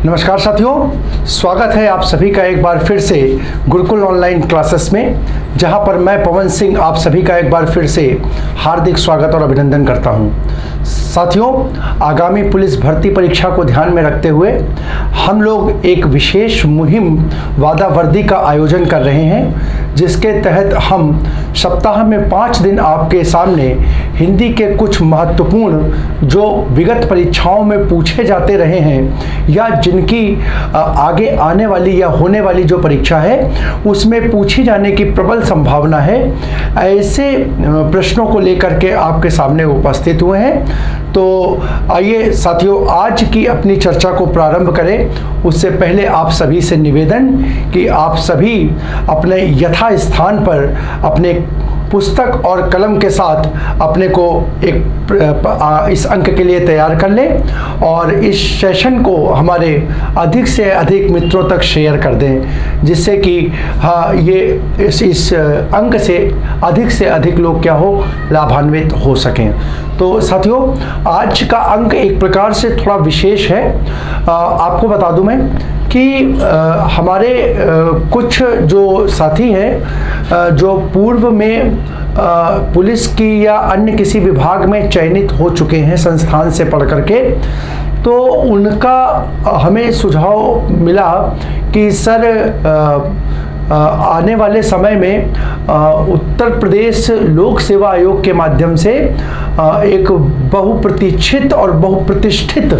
नमस्कार साथियों, स्वागत है आप सभी का एक बार फिर से गुरुकुल ऑनलाइन क्लासेस में, जहां पर मैं पवन सिंह आप सभी का एक बार फिर से हार्दिक स्वागत और अभिनंदन करता हूं। साथियों, आगामी पुलिस भर्ती परीक्षा को ध्यान में रखते हुए हम लोग एक विशेष मुहिम वादा वर्दी का आयोजन कर रहे हैं, जिसके तहत हम सप्ताह में 5 दिन आपके सामने हिंदी के कुछ महत्वपूर्ण जो विगत परीक्षाओं में पूछे जाते रहे हैं या जिनकी आगे आने वाली या होने वाली जो परीक्षा है उसमें पूछी जाने की प्रबल संभावना है, ऐसे प्रश्नों को लेकर के आपके सामने उपस्थित हुए हैं। तो आइए साथियों, आज की अपनी चर्चा को प्रारंभ करें। उससे पहले आप सभी से निवेदन कि आप सभी अपने यथा स्थान पर अपने पुस्तक और कलम के साथ अपने को इस अंक के लिए तैयार कर लें और इस सेशन को हमारे अधिक से अधिक मित्रों तक शेयर कर दें, जिससे कि ये इस अंक से अधिक लोग क्या हो लाभान्वित हो सकें। तो साथियों, आज का अंक एक प्रकार से थोड़ा विशेष है। आपको बता दूं मैं कि हमारे कुछ जो साथी हैं जो पूर्व में पुलिस की या अन्य किसी विभाग में चयनित हो चुके हैं संस्थान से पढ़ करके, तो उनका हमें सुझाव मिला कि सर आने वाले समय में उत्तर प्रदेश लोक सेवा आयोग के माध्यम से एक बहुप्रतीक्षित और बहुप्रतिष्ठित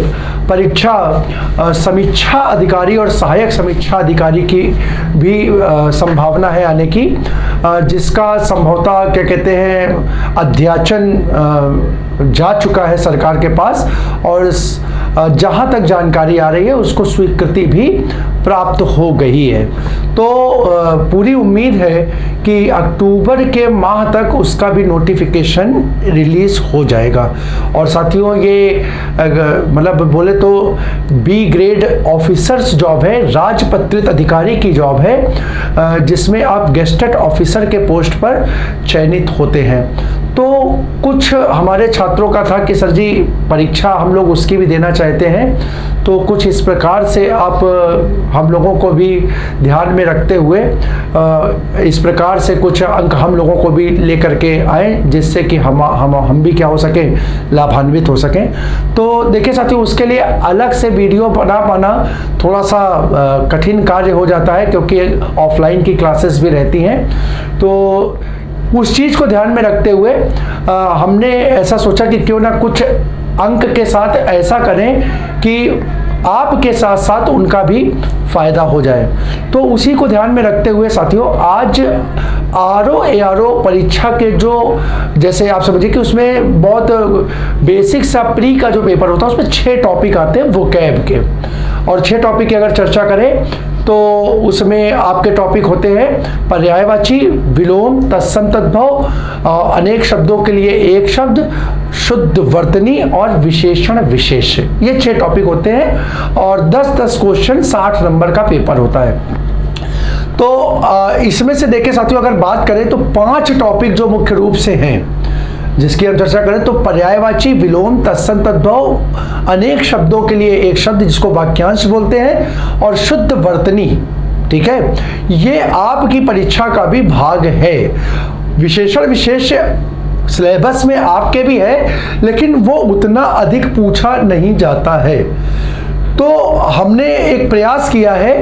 परीक्षा समीक्षा अधिकारी और सहायक समीक्षा अधिकारी की भी संभावना है आने की, जिसका संभवतः क्या कहते हैं अध्याचन जा चुका है सरकार के पास और जहाँ तक जानकारी आ रही है उसको स्वीकृति भी प्राप्त हो गई है। तो पूरी उम्मीद है कि अक्टूबर के माह तक उसका भी नोटिफिकेशन रिलीज हो जाएगा। और साथियों, ये मतलब बोले तो बी ग्रेड ऑफिसर्स जॉब है, राजपत्रित अधिकारी की जॉब है, जिसमें आप गेस्टेड ऑफिसर के पोस्ट पर चयनित होते हैं। तो कुछ हमारे छात्रों का था कि सर जी परीक्षा हम लोग उसकी भी देना चाहते हैं, तो कुछ इस प्रकार से आप हम लोगों को भी ध्यान में रखते हुए इस प्रकार से कुछ अंक हम लोगों को भी लेकर के आए, जिससे कि हम भी क्या हो सके लाभान्वित हो सकें। तो देखिए साथियों, उसके लिए अलग से वीडियो बना पाना थोड़ा सा कठिन कार्य हो जाता है, क्योंकि ऑफलाइन की क्लासेस भी रहती हैं। तो उस चीज़ को ध्यान में रखते हुए हमने ऐसा सोचा कि क्यों ना कुछ अंक के साथ ऐसा करें कि आपके साथ साथ उनका भी फायदा हो जाए। तो उसी को ध्यान में रखते हुए साथियों, आज ARO परीक्षा के जो जैसे आप समझिए कि उसमें बहुत बेसिक सा प्री का जो पेपर होता है उसमें 6 टॉपिक आते हैं वोकैब के, और 6 टॉपिक की अगर चर्चा करें तो उसमें आपके टॉपिक होते हैं पर्यायवाची, विलोम, तत्सम तद्भव, अनेक शब्दों के लिए एक शब्द, शुद्ध वर्तनी और विशेषण विशेष। ये 6 टॉपिक होते हैं और 10-10 क्वेश्चन 60 नंबर का पेपर होता है। तो इसमें से देखें साथियों, अगर बात करें तो 5 टॉपिक जो मुख्य रूप से हैं जिसकी हम चर्चा करें तो पर्यायवाची, विलोम, तत्सम तद्भव, अनेक शब्दों के लिए एक शब्द जिसको वाक्यांश बोलते हैं, और शुद्ध वर्तनी। ठीक है, ये आपकी परीक्षा का भी भाग है। विशेषण विशेष सिलेबस में आपके भी है, लेकिन वो उतना अधिक पूछा नहीं जाता है। तो हमने एक प्रयास किया है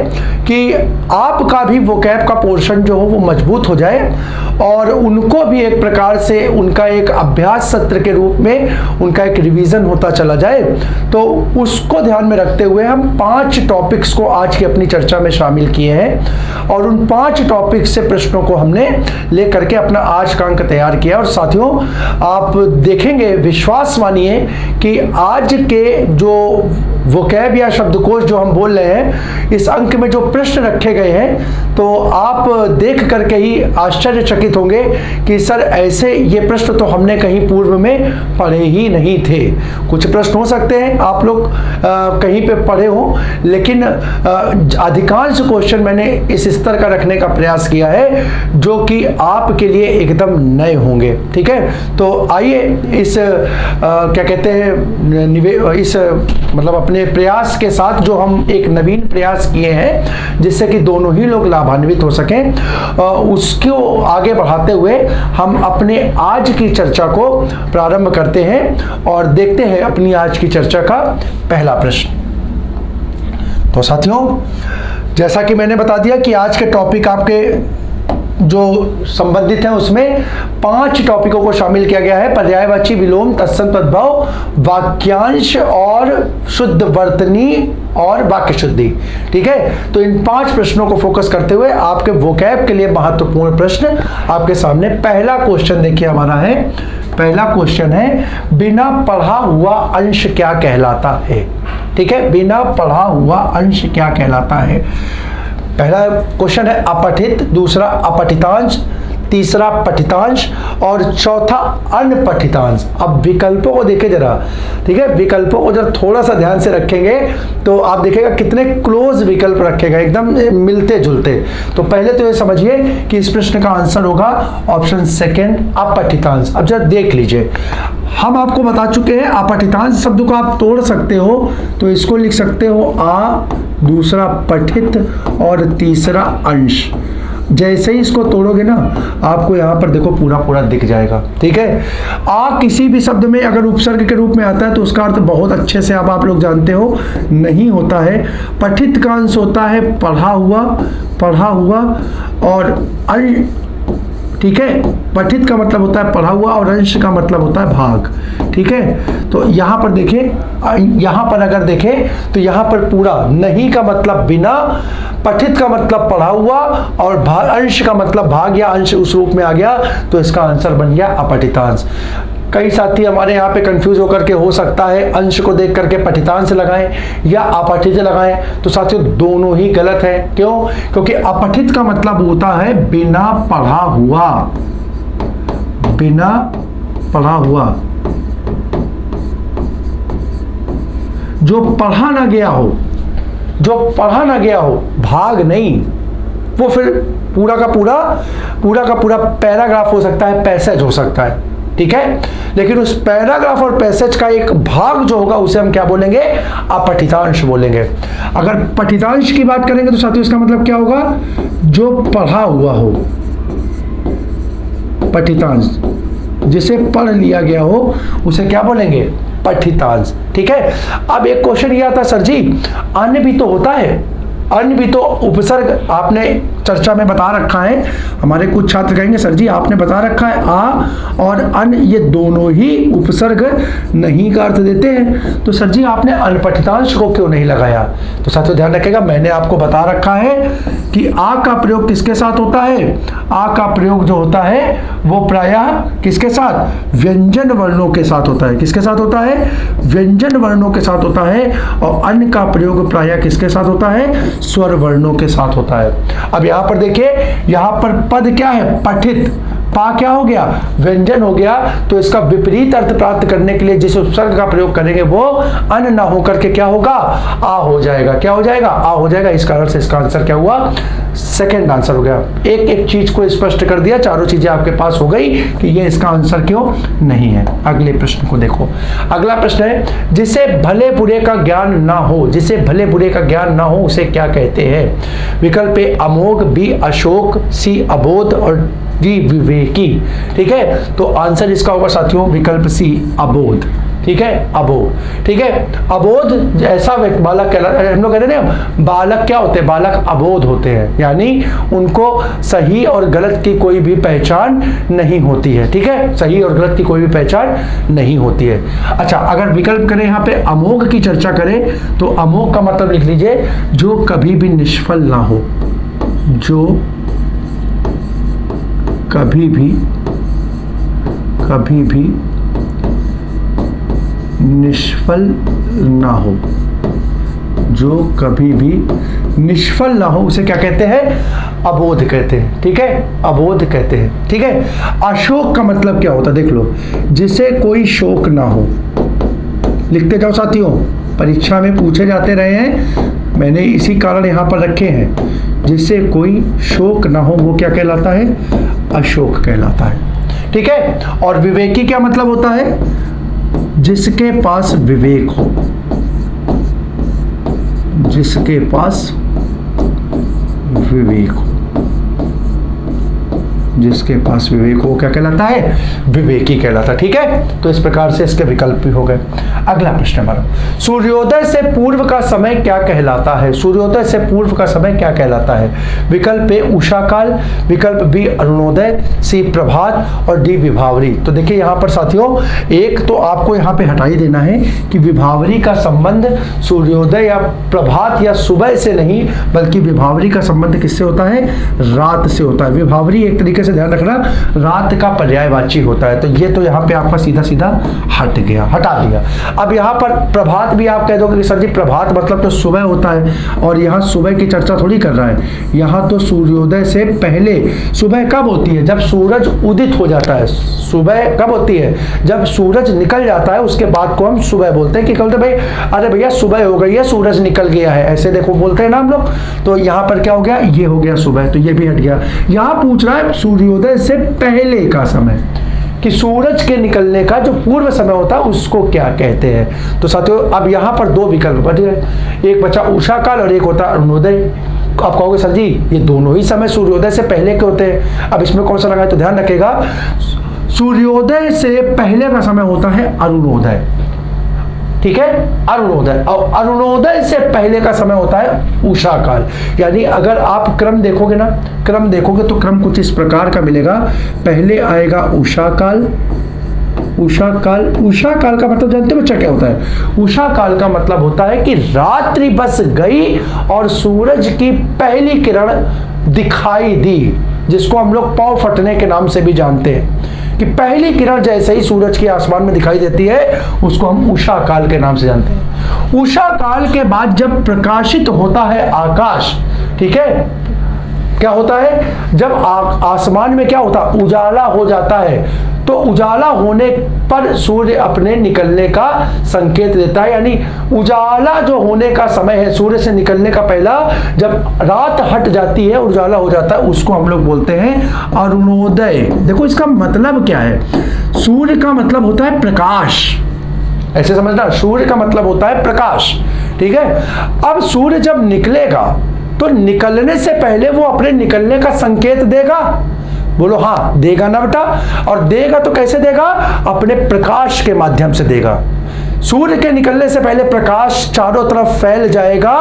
कि आपका भी वोकैब का पोर्शन जो हो वो मजबूत हो जाए और उनको भी एक प्रकार से उनका एक अभ्यास सत्र के रूप में उनका एक रिवीजन होता चला जाए। तो उसको ध्यान में रखते हुए हम 5 टॉपिक्स को आज की अपनी चर्चा में शामिल किए हैं और उन 5 टॉपिक से प्रश्नों को हमने लेकर के अपना आज का अंक तैयार किया। और साथियों, आप देखेंगे, विश्वास मानिए कि आज के जो वोकैब या शब्दकोश जो हम बोल रहे हैं, इस अंक में जो प्रश्न रखे गए हैं, तो आप देख करके ही आश्चर्यचकित होंगे कि सर ऐसे ये प्रश्न तो हमने कहीं पूर्व में पढ़े ही नहीं थे। कुछ प्रश्न हो सकते हैं आप लोग कहीं पे पढ़े हो, लेकिन अधिकांश क्वेश्चन मैंने इस स्तर का रखने का प्रयास किया है जो कि आपके लिए एकदम नए होंगे। ठीक है, तो आइए इस क्या कहते हैं इस मतलब अपने प्रयास प्रयास के साथ, जो हम एक नवीन प्रयास किए हैं जिससे कि दोनों ही लोग लाभान्वित हो सकें, उसको आगे बढ़ाते हुए हम अपने आज की चर्चा को प्रारंभ करते हैं और देखते हैं अपनी आज की चर्चा का पहला प्रश्न। तो साथियों, जैसा कि मैंने बता दिया कि आज के टॉपिक आपके जो संबंधित हैं उसमें 5 टॉपिकों को शामिल किया गया है। पर्यायवाची, विलोम, तत्सम, तद्भव, वाक्यांश और शुद्ध वर्तनी और वाक्य शुद्धि। ठीक है, तो इन 5 प्रश्नों को फोकस करते हुए आपके वोकैब के लिए महत्वपूर्ण प्रश्न आपके सामने। पहला क्वेश्चन देखिए हमारा है, पहला क्वेश्चन है बिना पढ़ा हुआ अंश क्या कहलाता है। ठीक है, बिना पढ़ा हुआ अंश क्या कहलाता है। पहला क्वेश्चन है अपठित, दूसरा अपठितांश, तीसरा पठितांश और चौथा अनपठितांश। अब विकल्पों को देखें जरा, ठीक है, विकल्पों को जरा थोड़ा सा ध्यान से रखेंगे तो आप देखिएगा कितने क्लोज विकल्प रखेगा, एकदम मिलते जुलते। तो पहले तो ये समझिए कि इस प्रश्न का आंसर होगा ऑप्शन सेकंड, अपठितांश। अब जरा देख लीजिए, हम आपको बता चुके हैं अपठितांश शब्द को आप तोड़ सकते हो, तो इसको लिख सकते हो आ, दूसरा पठित और तीसरा अंश। जैसे ही इसको तोड़ोगे ना, आपको यहाँ पर देखो पूरा पूरा दिख जाएगा। ठीक है, आ किसी भी शब्द में अगर उपसर्ग के रूप में आता है तो उसका अर्थ बहुत अच्छे से अब आप लोग जानते हो नहीं होता है। पठित का अंश होता है पढ़ा हुआ, पढ़ा हुआ, और ठीक है, पठित का मतलब होता है पढ़ा हुआ और अंश का मतलब होता है भाग। ठीक है, तो यहाँ पर देखिए, यहाँ पर अगर देखें तो यहाँ पर पूरा, नहीं का मतलब बिना, पठित का मतलब पढ़ा हुआ और अंश का मतलब भाग या अंश उस रूप में आ गया, तो इसका आंसर बन गया अपठितांश। कई साथी हमारे यहाँ पे कंफ्यूज होकर के हो सकता है अंश को देख करके पठितांश लगाएं या अपठित लगाएं, तो साथियों दोनों ही गलत है। क्यों? क्योंकि अपठित का मतलब होता है बिना पढ़ा हुआ, बिना पढ़ा हुआ, जो पढ़ा ना गया हो, जो पढ़ा ना गया हो, भाग नहीं, वो फिर पूरा का पूरा पैराग्राफ हो सकता है, पैसेज हो सकता है। ठीक है, लेकिन उस पैराग्राफ और पैसेज का एक भाग जो होगा उसे हम क्या बोलेंगे? अपठितांश बोलेंगे। अगर पठितांश की बात करेंगे तो साथियों इसका मतलब क्या होगा? जो पढ़ा हुआ हो, पठितांश, जिसे पढ़ लिया गया हो उसे क्या बोलेंगे? पठितांश। ठीक है, अब एक क्वेश्चन ये आता है, सर जी अन्य भी तो होता है, अन्य भी तो उपसर्ग आपने चर्चा में बता रखा है। हमारे कुछ छात्र कहेंगे सर जी आपने बता रखा है आ और अन ये दोनों ही उपसर्ग नहीं का अर्थ देते हैं, तो सर जी आपने अनपठितांश को क्यों नहीं लगाया? तो साथियों ध्यान रखिएगा, मैंने आपको बता रखा है कि आ का प्रयोग किसके साथ होता है? आ का प्रयोग जो होता है वो प्रायः किसके साथ? व्यंजन वर्णों के साथ होता है। किसके साथ होता है? व्यंजन वर्णों के साथ होता है। और अन का प्रयोग प्रायः किसके साथ होता है? स्वर वर्णों के साथ होता है। अब यहां पर देखिए, यहां पर पद क्या है? पठित। पा क्या हो गया? व्यंजन हो गया। तो इसका विपरीत अर्थ प्राप्त करने के लिए जिस उपसर्ग का प्रयोग करेंगे वो अन ना होकर के क्या होगा? आ हो जाएगा। क्या हो जाएगा? आ हो जाएगा। इस कारण से इसका आंसर क्या हुआ? सेकंड आंसर हो गया। एक एक चीज को स्पष्ट कर दिया, चारों चीजें आपके पास हो गई कि ये इसका आंसर क्यों नहीं है। अगले प्रश्न को देखो। अगला प्रश्न है, जिसे भले बुरे का ज्ञान ना हो, जिसे भले बुरे का ज्ञान ना हो उसे क्या कहते हैं? विकल्प ए अमोघ, बी अशोक, सी अबोध और डी विवेकी। ठीक है, तो आंसर इसका होगा साथियों विकल्प सी अबोध। ठीक है, अबोध। ठीक है, अबोध ऐसा बालक कहलाता, हम लोग कहते हैं ना बालक क्या होते हैं? बालक अबोध होते हैं, यानी उनको सही और गलत की कोई भी पहचान नहीं होती है। ठीक है, सही और गलत की कोई भी पहचान नहीं होती है। अच्छा, अगर विकल्प करें यहाँ पे अमोघ की चर्चा करें तो अमोघ का मतलब लिख लीजिए जो कभी भी निष्फल ना हो, जो कभी भी निष्फल ना हो, जो कभी भी निष्फल ना हो उसे क्या कहते हैं? अबोध कहते हैं। ठीक है, अबोध कहते हैं। ठीक है, अशोक का मतलब क्या होता है? देख लो, जिसे कोई शोक ना हो। लिखते जाओ साथियों, परीक्षा में पूछे जाते रहे हैं, मैंने इसी कारण यहाँ पर रखे हैं। जिसे कोई शोक ना हो वो क्या कहलाता है? अशोक कहलाता है। ठीक है, और विवेकी क्या मतलब होता है? जिसके पास विवेक हो। जिसके पास विवेक हो, जिसके पास विवेक हो क्या कहलाता है? विवेकी कहलाता है। ठीक है, तो इस प्रकार से इसके विकल्प भी हो गए। अगला प्रश्न हमारा, सूर्योदय से पूर्व का समय क्या कहलाता है? सूर्योदय से पूर्व का समय क्या कहलाता है? विकल्प ए उषा काल, विकल्प बी अरुणोदय, सी प्रभात और डी विभावरी। तो देखिए यहाँ पर साथियों, एक तो आपको यहाँ पे हटा ही देना है कि विभावरी का संबंध सूर्योदय या प्रभात या सुबह से नहीं, बल्कि विभावरी का संबंध किससे होता है? रात से होता है। विभावरी एक तरीके से ध्यान रखना रात का पर्यायवाची होता है। तो ये तो यहाँ पे आपका सीधा सीधा हट गया, हटा दिया। अब यहाँ पर प्रभात भी आप कह दोगे कि सर जी प्रभात मतलब तो सुबह होता है, और यहाँ सुबह की चर्चा थोड़ी कर रहा है। यहाँ तो सूर्योदय से पहले, सुबह कब होती है? जब सूरज उदित हो जाता है। सुबह कब होती है? जब सूरज निकल जाता है, उसके बाद को हम सुबह बोलते हैं। कि कहते भाई अरे भैया सुबह हो गई है, सूरज निकल गया है, ऐसे देखो बोलते हैं ना हम लोग। तो यहाँ पर क्या हो गया? ये हो गया सुबह, तो ये भी हट गया। यहाँ पूछ रहा है सूर्योदय से पहले का समय, कि सूरज के निकलने का जो पूर्व समय होता है उसको क्या कहते हैं? तो साथियों अब यहाँ पर दो विकल्प बचे, एक बचा उषा काल और एक होता अरुणोदय। आप कहोगे सर जी ये दोनों ही समय सूर्योदय से पहले के होते हैं, अब इसमें कौन सा लगाए? तो ध्यान रखिएगा, सूर्योदय से पहले का समय होता है अरुणोदय। ठीक है, अरुणोदय, और अरुणोदय से पहले का समय होता है उषा काल। यानी अगर आप क्रम देखोगे ना, क्रम देखोगे तो क्रम कुछ इस प्रकार का मिलेगा। पहले आएगा उषा काल, उषा काल, उषा काल का मतलब जानते हो बच्चा क्या होता है? उषा काल का मतलब होता है कि रात्रि बस गई और सूरज की पहली किरण दिखाई दी, जिसको हम लोग पौ फटने के नाम से भी जानते हैं। कि पहली किरण जैसे ही सूरज के आसमान में दिखाई देती है, उसको हम उषा काल के नाम से जानते हैं। उषा काल के बाद जब प्रकाशित होता है आकाश, ठीक है, क्या होता है? जब आसमान में क्या होता है? उजाला हो जाता है। तो उजाला होने पर सूर्य अपने निकलने का संकेत देता है। यानी उजाला जो होने का समय है, सूर्य से निकलने का पहला, जब रात हट जाती है, उजाला हो जाता है, उसको हम लोग बोलते हैं अरुणोदय। देखो इसका मतलब क्या है? सूर्य का मतलब होता है प्रकाश, ऐसे समझना, सूर्य का मतलब होता है प्रकाश। ठीक है, अब सूर्य जब निकलेगा तो निकलने से पहले वो अपने निकलने का संकेत देगा। बोलो हाँ, देगा ना बेटा? और देगा तो कैसे देगा? अपने प्रकाश के माध्यम से देगा। सूर्य के निकलने से पहले प्रकाश चारों तरफ फैल जाएगा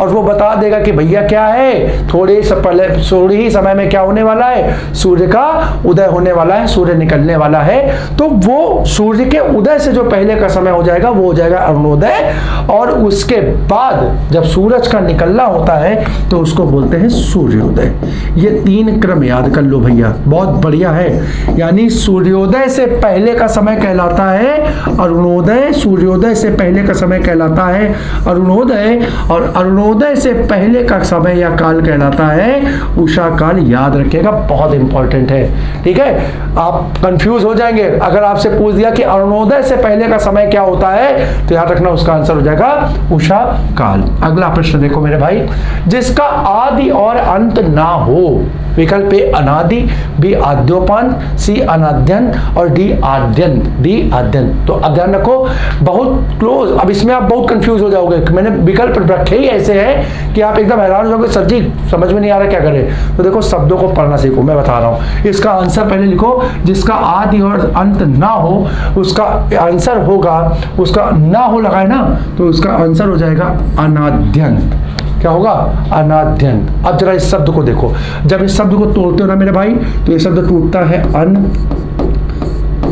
और वो बता देगा कि भैया क्या है, थोड़े ही समय में क्या होने वाला है? सूर्य का उदय होने वाला है, सूर्य निकलने वाला है। तो वो सूर्य के उदय से जो पहले का समय हो जाएगा वो हो जाएगा अरुणोदय, और उसके बाद जब सूरज का निकलना होता है तो उसको बोलते हैं सूर्योदय। ये तीन क्रम याद कर लो भैया, बहुत बढ़िया है। यानी सूर्योदय से पहले का समय कहलाता है अरुणोदय, सूर्योदय से पहले का समय कहलाता है अरुणोदय, और अरुणोदय से पहले का समय या काल कहलाता है उषा काल। याद रखिएगा, बहुत इंपॉर्टेंट है। ठीक है, आप कंफ्यूज हो जाएंगे अगर आपसे पूछ दिया कि अरुणोदय से पहले का समय क्या होता है, तो याद रखना उसका आंसर हो जाएगा उषा काल। अगला प्रश्न देखो मेरे भाई, जिसका आदि और अंत ना हो। विकल्प ए अनादि, बी आद्योपान, सी अनाद्यंत और डी आद्यंत। डी आद्यंत। तो अब ध्यान रखो, बहुत क्लोज। अब इसमें आप बहुत कंफ्यूज हो जाओगे, मैंने विकल्प रखे ही ऐसे हैं कि आप एकदम हैरान हो जाओगे, सर जी समझ में नहीं आ रहा क्या करें। तो देखो शब्दों को पढ़ना सीखो, मैं बता रहा हूँ। इसका आंसर पहले लिखो, जिसका आदि और अंत ना हो, उसका आंसर होगा, उसका ना हो लगाए ना, तो उसका आंसर हो जाएगा अनाद्यंत। क्या होगा? अनाद्यंत। अब जरा इस शब्द को देखो, जब इस शब्द को तोड़ते हो ना मेरे भाई, तो ये शब्द टूटता है अन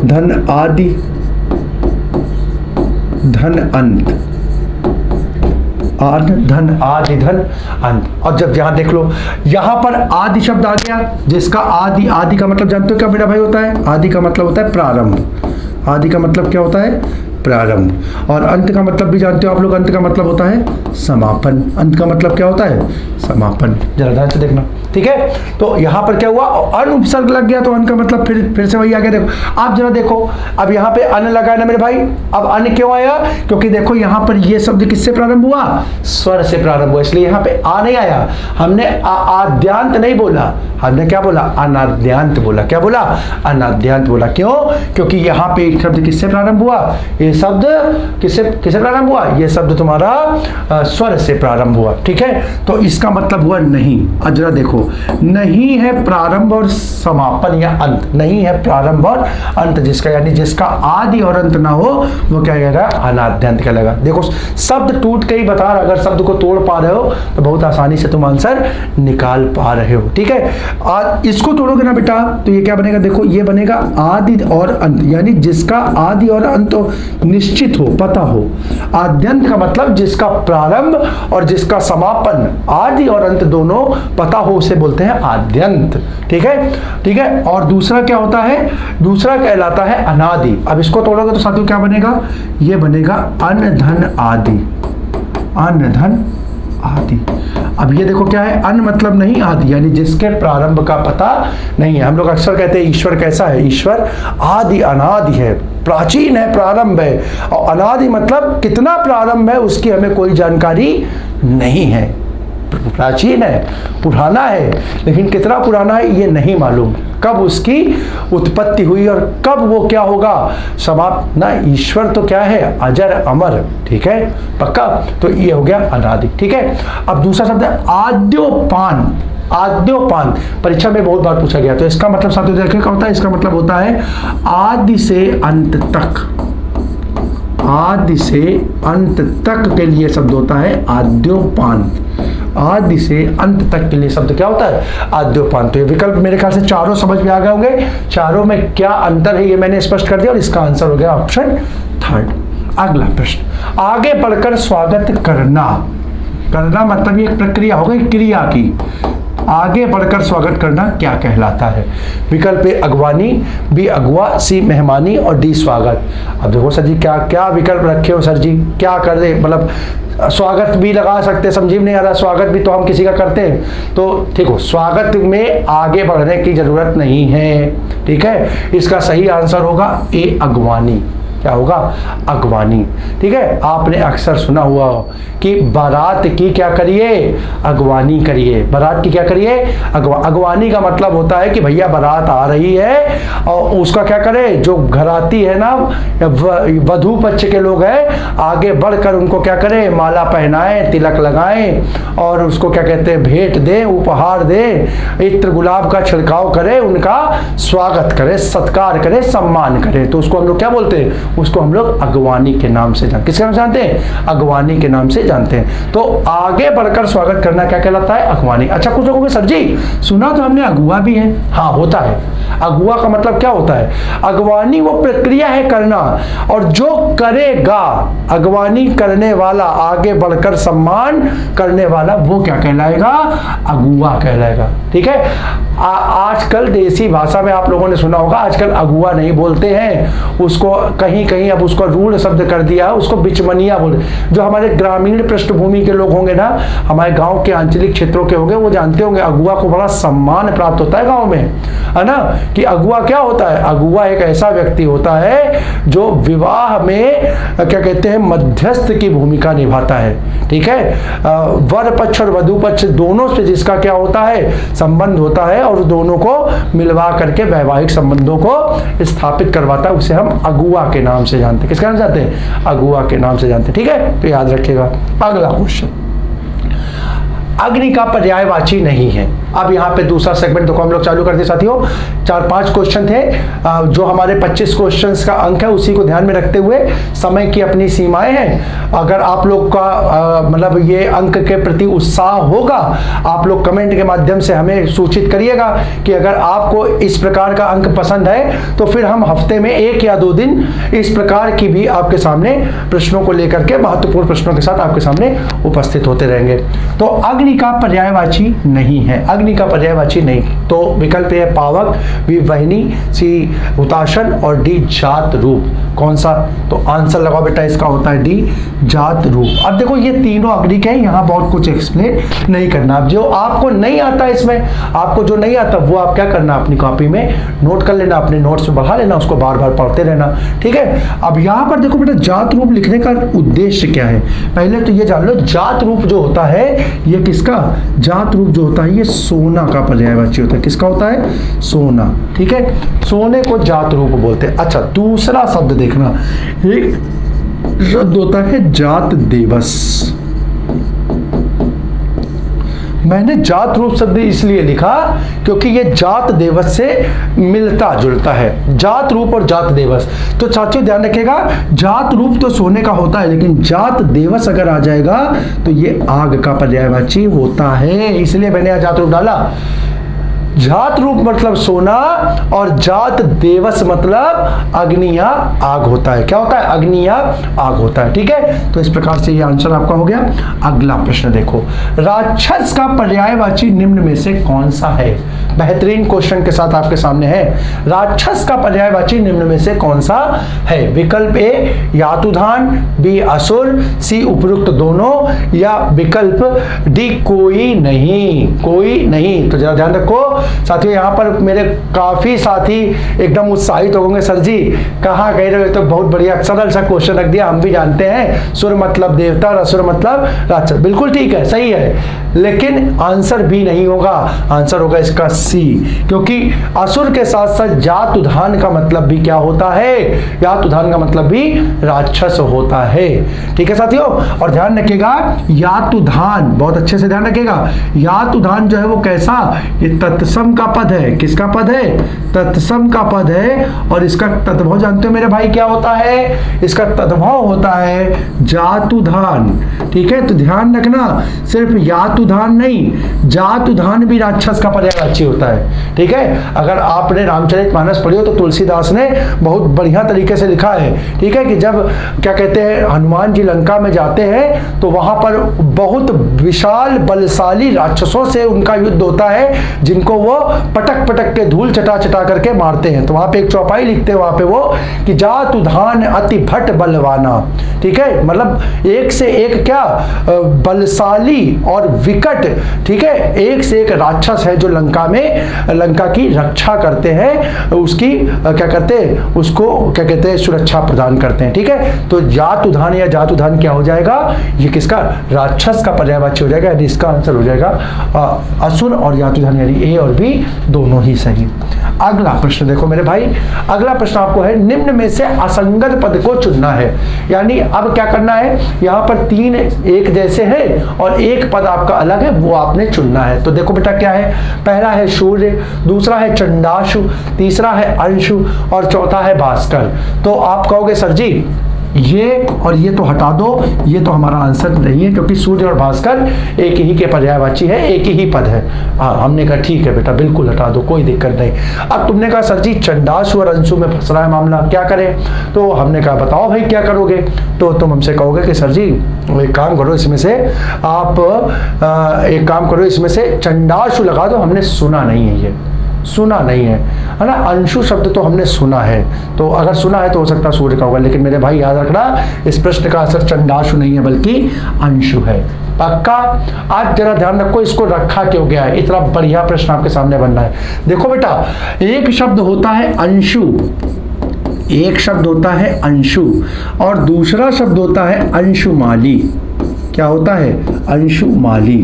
धन आदि धन अंत, आन धन आदि धन अंत। और जब यहां देख लो, यहां पर आदि शब्द आ गया, जिसका आदि, आदि का मतलब जानते हो क्या मेरा भाई होता है? आदि का मतलब होता है प्रारंभ। आदि का मतलब क्या होता है? प्रारंभ। और अंत का मतलब भी जानते हो आप लोग, अंत का मतलब होता है समापन। अंत का मतलब क्या होता है? समापन। जरा ध्यान से देखना, ठीक है। तो यहाँ पर क्या हुआ, अन उपसर्ग लग गया तो अन का मतलब फिर से वही आ गया। देखो आप जरा देखो, अब यहाँ पे अन लगा है ना मेरे भाई। अब अन क्यों आया, क्योंकि देखो यहाँ पर ये शब्द किससे प्रारंभ हुआ, स्वर से प्रारंभ हुआ, इसलिए यहाँ पे आ नहीं आया। हमने आद्यांत नहीं बोला, हमने क्या बोला, अनाद्यांत बोला। क्या बोला, अनाद्यांत बोला। क्यों, क्योंकि यहाँ पे एक शब्द किससे प्रारंभ हुआ, ये शब्द किससे प्रारंभ हुआ, ये शब्द तुम्हारा स्वर से प्रारंभ हुआ। ठीक है, तो इसका मतलब हुआ नहीं। अब जरा देखो, नहीं है प्रारंभ और समापन या अंत, नहीं है प्रारंभ और अंत जिसका, यानी जिसका आदि और अंत ना हो वो क्या कहेगा, अनाद्यंत कहलाएगा। देखो शब्द टूट के ही बता रहा, अगर शब्द को तोड़ पा रहे हो तो बहुत आसानी से तुम आंसर निकाल पा रहे हो। ठीक है, आज इसको तोड़ोगे ना बेटा तो ये क्या बनेगा, देखो ये बनेगा आदि और अंत, यानी जिसका आदि और अंत निश्चित हो, पता हो। आद्यंत का मतलब जिसका प्रारंभ और जिसका समापन, आदि और अंत दोनों पता हो, उसे बोलते हैं आद्यंत। ठीक है, ठीक है। और दूसरा क्या होता है, दूसरा कहलाता है अनादि। अब इसको तोड़ोगे तो साथियों क्या बनेगा, ये बनेगा अन धन आदि, अन धन आदि। अब ये देखो क्या है, अन मतलब नहीं, आदि यानी जिसके प्रारंभ का पता नहीं है। हम लोग अक्सर कहते हैं ईश्वर कैसा है, ईश्वर आदि अनादि है, प्राचीन है, प्रारंभ है। और अनादि मतलब कितना प्रारंभ है उसकी हमें कोई जानकारी नहीं है। प्राचीन है, पुराना है, लेकिन कितना पुराना है ये नहीं मालूम, कब उसकी उत्पत्ति हुई और कब वो क्या होगा, समाप्त ना। ईश्वर तो क्या है, अजर अमर। ठीक है, पक्का। तो ये हो गया अनादि। ठीक है, अब दूसरा शब्द है आद्योपान। आद्योपान परीक्षा में बहुत बार पूछा गया, तो इसका मतलब साथियों देखिए क्या होता है, इसका मतलब होता है आदि से अंत तक, आदि से अंत तक के लिए शब्द होता है आद्योपान। आदि से अंत तक के लिए शब्द क्या होता है, आद्योपान। तो ये विकल्प मेरे ख्याल से चारों समझ में आ गए होंगे। चारों में क्या अंतर है ये मैंने स्पष्ट कर दिया और इसका आंसर हो गया ऑप्शन थर्ड। अगला प्रश्न, आगे बढ़कर स्वागत करना। करना मतलब ये एक प्रक्रिया हो गई क्रिया की। आगे बढ़कर स्वागत करना क्या कहलाता है। विकल्प ए अगवानी, बी अगवा, सी मेहमानी और डी स्वागत। अब देखो सर जी क्या क्या विकल्प रखे हो सर जी, क्या कर दे, मतलब स्वागत भी लगा सकते, समझी नहीं आ रहा, स्वागत भी तो हम किसी का करते हैं। तो ठीक हो, स्वागत में आगे बढ़ने की जरूरत नहीं है। ठीक है, इसका सही आंसर होगा ए अगवानी। क्या होगा, अगवानी। ठीक है, आपने अक्सर सुना हुआ कि बारात की क्या करिए, अगवानी करिए। बारात की क्या करिए, अगवानी का मतलब होता है कि भैया बारात आ रही है और उसका क्या करे, जो घराती है ना, वधू पक्ष के लोग हैं, आगे बढ़कर उनको क्या करे, माला पहनाएं, तिलक लगाएं और उसको क्या कहते हैं, भेंट दें, उपहार दें, इत्र गुलाब का छिड़काव करे, उनका स्वागत करे, सत्कार करे, सम्मान करे। तो उसको हम लोग क्या बोलते हैं, उसको हम लोग अगवानी के नाम से जानते हैं। किसके नाम से जानते हैं, अगवानी के नाम से जानते हैं। तो आगे बढ़कर स्वागत करना क्या कहलाता है, अगवानी। अच्छा कुछ लोगों को सर जी सुना तो हमने अगुआ भी है। हाँ होता है, अगुआ का मतलब क्या होता है, अगवानी वो प्रक्रिया है करना, और जो करेगा, अगवानी करने वाला, आगे बढ़कर सम्मान करने वाला, वो क्या कहलाएगा, अगुआ कहलाएगा। ठीक है, आजकल देसी भाषा में आप लोगों ने सुना होगा, आजकल अगुआ नहीं बोलते हैं, उसको कहीं कहीं अब उसको रूढ़ शब्द कर दिया, उसको बिचमनिया बोलते। जो हमारे ग्रामीण पृष्ठभूमि के लोग होंगे ना, हमारे गांव के आंचलिक क्षेत्रों के होंगे, वो जानते होंगे अगुआ को बड़ा सम्मान प्राप्त होता है गांव में, है ना। कि अगुआ क्या होता है, अगुआ एक ऐसा व्यक्ति होता है जो विवाह में क्या कहते हैं, मध्यस्थ की भूमिका निभाता है। ठीक है, वर पक्ष और वधू पक्ष दोनों से जिसका क्या होता है, संबंध होता है, और दोनों को मिलवा करके वैवाहिक संबंधों को स्थापित करवाता है, उसे हम अगुआ के नाम से जानते हैं। किसके नाम से जानते हैं, अगुआ के नाम से जानते हैं। ठीक है, तो याद रखिएगा। अगला क्वेश्चन, अग्नि का पर्यायवाची नहीं है। अब यहाँ पे दूसरा सेगमेंट देखो हम लोग चालू करते साथियों। 4-5 क्वेश्चन थे, जो हमारे 25 क्वेश्चंस का अंक है उसी को ध्यान में रखते हुए, समय की अपनी सीमाएं हैं। अगर आप लोग का मतलब ये अंक के प्रति उत्साह होगा, आप लोग कमेंट के माध्यम से हमें सूचित करिएगा कि अगर आपको इस प्रकार का अंक पसंद है तो फिर हम हफ्ते में 1 या 2 दिन इस प्रकार की भी आपके सामने प्रश्नों को लेकर के, महत्वपूर्ण प्रश्नों के साथ आपके सामने उपस्थित होते रहेंगे। तो अग्नि अग्नि का पर्यायवाची नहीं है, अग्नि का पर्यायवाची नहीं। तो विकल्प है पावक, बी वहनी, सी हुताशन और डी जात रूप। कौन सा? तो आंसर लगाओ बेटा, इसका होता है डी जात रूप। अब देखो ये तीनों अग्नि के हैं, यहाँ बहुत कुछ एक्सप्लेन नहीं करना। अब जो आपको नहीं आता इसमें, आपको जो नहीं आता वो आप क्या करना, अपनी कॉपी में नोट कर लेना, अपने नोट्स में बढ़ा लेना, उसको बार बार पढ़ते रहना, ठीक है। अब यहाँ पर देखो बेटा जात रूप लिखने का उद्देश्य क्या है, पहले तो ये जान लो। जात रूप जो होता है ये किसका, जात रूप जो होता है ये सोना का पर्यायवाची होता है। किसका होता है? सोना, ठीक है। सोने को जात रूप बोलते हैं। अच्छा, दूसरा शब्द देखना, एक शब्द होता है जात देवस। मैंने जात रूप शब्द इसलिए लिखा क्योंकि ये जात देवस से मिलता जुलता है, जात रूप और जात देवस। तो साथियों ध्यान रखिएगा, जात रूप तो सोने का होता है, लेकिन जात देवस अगर आ जाएगा तो ये आग का पर्यायवाची होता है, इसलिए मैंने यहाँ जात रूप डाला। जात रूप मतलब सोना और जात देवस मतलब अग्नि या आग होता है। क्या होता है? अग्नि या आग होता है, ठीक है। तो इस प्रकार से ये आंसर आपका हो गया। अगला प्रश्न देखो, राक्षस का पर्यायवाची निम्न में से कौन सा है? बेहतरीन क्वेश्चन के साथ आपके सामने है। राक्षस का पर्यायवाची निम्न में से कौन सा है? विकल्प ए यातुधान, बी असुर, सी उपयुक्त दोनों, या विकल्प डी कोई नहीं, कोई नहीं। तो जरा ध्यान रखो साथियों, यहाँ पर मेरे काफी साथी एकदम उत्साहित होंगे, सर जी कहाँ कह रहे हो, तो बहुत बढ़िया सरल सा क्वेश्चन रख दिया। हम भी जानते हैं सुर मतलब देवता और असुर मतलब राक्षस, बिल्कुल ठीक है, सही है, लेकिन आंसर बी नहीं होगा, आंसर होगा इसका सी, क्योंकि असुर के साथ साथ जातुधान का मतलब भी क्या होता है? यातुधान का मतलब भी राक्षस होता है, ठीक है साथियों। और ध्यान रखिएगा यातुधान, बहुत अच्छे से ध्यान रखिएगा, यातुधान जो है वो कैसा, ये तत्सम का पद है। किसका पद है? तत्सम का पद है। और इसका तद्भव जानते हो मेरे भाई क्या होता है? इसका तद्भव होता है जातुधान, ठीक है। तो ध्यान रखना, सिर्फ यातुधान नहीं, जातुधान भी राक्षस का पर्यायवाची होता है, ठीक है। अगर आपने रामचरितमानस पढ़ी हो तो तुलसीदास ने बहुत बढ़िया तरीके से लिखा है, ठीक है, कि जब क्या कहते हैं हनुमान जी लंका में जाते हैं तो वहां पर बहुत विशाल बलशाली राक्षसों से उनका युद्ध होता है, जिनको वो पटक पटक के धूल चटा चटा करके मारते हैं। तो वहां पे एक चौपाई लिखते हैं वहां पे वो कि जातुधान अति भट बलवाना, ठीक है, मतलब एक से एक क्या बलशाली और विकट, ठीक है, एक से एक राक्षस है जो लंका में लंका की रक्षा करते हैं, उसकी क्या करते हैं, उसको क्या कहते हैं, सुरक्षा प्रदान करते हैं, ठीक है। तो जातुधान या जातुधान क्या हो जाएगा? ये किसका? राक्षस का पर्यायवाची हो जाएगा, यानी इसका आंसर हो जाएगा असुर और जातुधान, यानी ए और बी दोनों ही सही। अगला प्रश्न देखो मेरे भाई, अगला प्रश्न आपको है निम्न में से असंगत पद को चुनना है। यानी अब क्या करना है, यहाँ पर तीन एक जैसे हैं और एक पद आपका अलग है, वो आपने चुनना है। तो देखो बेटा क्या है, पहला है सूर्य, दूसरा है चंडाशु, तीसरा है अंशु और चौथा है भास्कर। तो आप कहोगे सर जी ये और ये तो हटा दो, ये तो हमारा आंसर नहीं है, क्योंकि सूर्य और भास्कर एक ही के पर्यायवाची है, एक ही पद है। हाँ, हमने कहा ठीक है बेटा, बिल्कुल हटा दो, कोई दिक्कत नहीं। अब तुमने कहा सर जी चंडाशु और अंशु में फंस रहा है मामला, क्या करें? तो हमने कहा बताओ भाई क्या करोगे? तो तुम हमसे कहोगे कि सर जी एक काम करो, इसमें से आप एक काम करो, इसमें से चंडाशु लगा दो, हमने सुना नहीं है, ये सुना नहीं है ना। अंशु शब्द तो हमने सुना है, तो अगर सुना है तो हो सकता है सूर्य का होगा, लेकिन मेरे भाई याद रखना इस प्रश्न का आंसर चंडाशु नहीं है बल्कि अंशु है, पक्का। आज जरा ध्यान रखो, इसको रखा क्यों गया है, इतना बढ़िया प्रश्न आपके सामने बनना है। देखो बेटा, एक शब्द होता है अंशु, एक शब्द होता है अंशु और दूसरा शब्द होता है अंशुमाली। क्या होता है? अंशुमाली,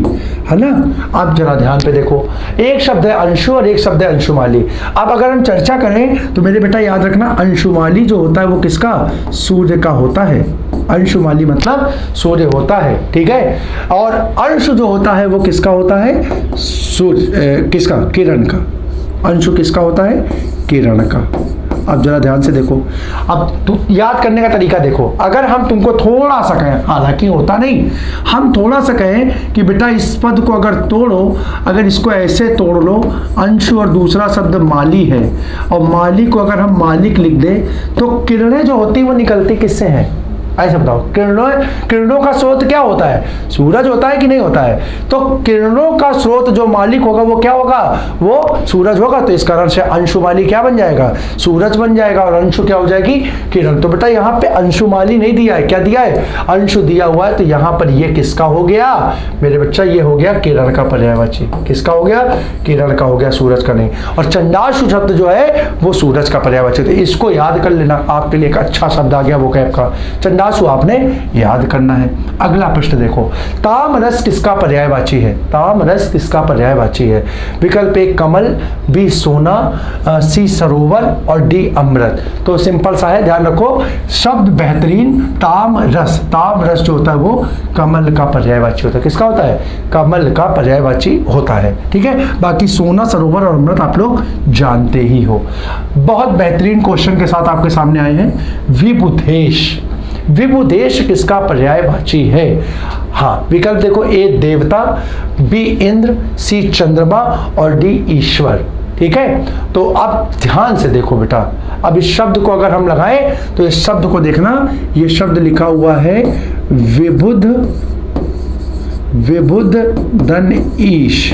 है ना। आप जरा ध्यान पे देखो, एक शब्द है अंशु और एक शब्द है अंशुमाली। अब अगर हम चर्चा करें तो मेरे बेटा याद रखना, अंशुमाली जो होता है वो किसका? सूर्य का होता है। अंशुमाली मतलब सूर्य होता है, ठीक है। और अंशु जो होता है वो किसका होता है? सूर्य किसका? किरण का। अंशु किसका होता है? किरण का। अब जरा ध्यान से देखो, अब तुम याद करने का तरीका देखो। अगर हम तुमको थोड़ा सा कहें, हालांकि होता नहीं, हम थोड़ा सा कहें कि बेटा इस पद को अगर तोड़ो, अगर इसको ऐसे तोड़ लो, अंशु और दूसरा शब्द माली है, और माली को अगर हम मालिक लिख दे तो किरणें जो होती वो निकलती किससे हैं? ऐसे बताओ, किरणों का स्रोत क्या होता है? सूरज होता है कि नहीं होता है? तो किरणों का स्रोत जो मालिक होगा वो क्या होगा? वो सूरज होगा। तो इस कारण से अंशुमाली क्या बन जाएगा? सूरज बन जाएगा, और अंशु क्या हो जाएगी? किरण। तो बेटा यहाँ पे अंशुमाली नहीं दिया है, क्या दिया है? अंशु दिया हुआ है। तो यहाँ पर ये किसका हो गया मेरे बच्चा? ये हो गया किरण का पर्यायवाची। किसका हो गया? किरण का हो गया, सूरज का नहीं। और चंडाशु शब्द जो है वो सूरज का पर्यायवाची। तो इसको याद कर लेना, आपके लिए एक अच्छा शब्द आ गया वोकैब का। चंडाशु आपने याद करना है। अगला प्रश्न देखो, तामरस किसका पर्यायवाची है? तामरस किसका पर्यायवाची है? विकल्प ए कमल, बी सोना, सी सरोवर और डी अमृत। तो सिंपल सा है, ध्यान रखो, शब्द बेहतरीन। तामरस, तामरस जो होता है वो कमल का पर्यायवाची होता है। किसका होता है? कमल का पर्यायवाची होता है। ठीक है, बाकी सोना, सरोवर और अमृत आप लोग जानते ही हो। बहुत बेहतरीन क्वेश्चन के साथ आपके सामने आए हैं। विबुधेश, विबुधेश किसका पर्यायवाची है? हाँ, विकल्प देखो, ए देवता, बी इंद्र, सी चंद्रमा और डी ईश्वर। ठीक है, तो अब ध्यान से देखो बेटा, अब इस शब्द को अगर हम लगाएं तो इस शब्द को देखना, ये शब्द लिखा हुआ है विबुध, विबुध धन ईश,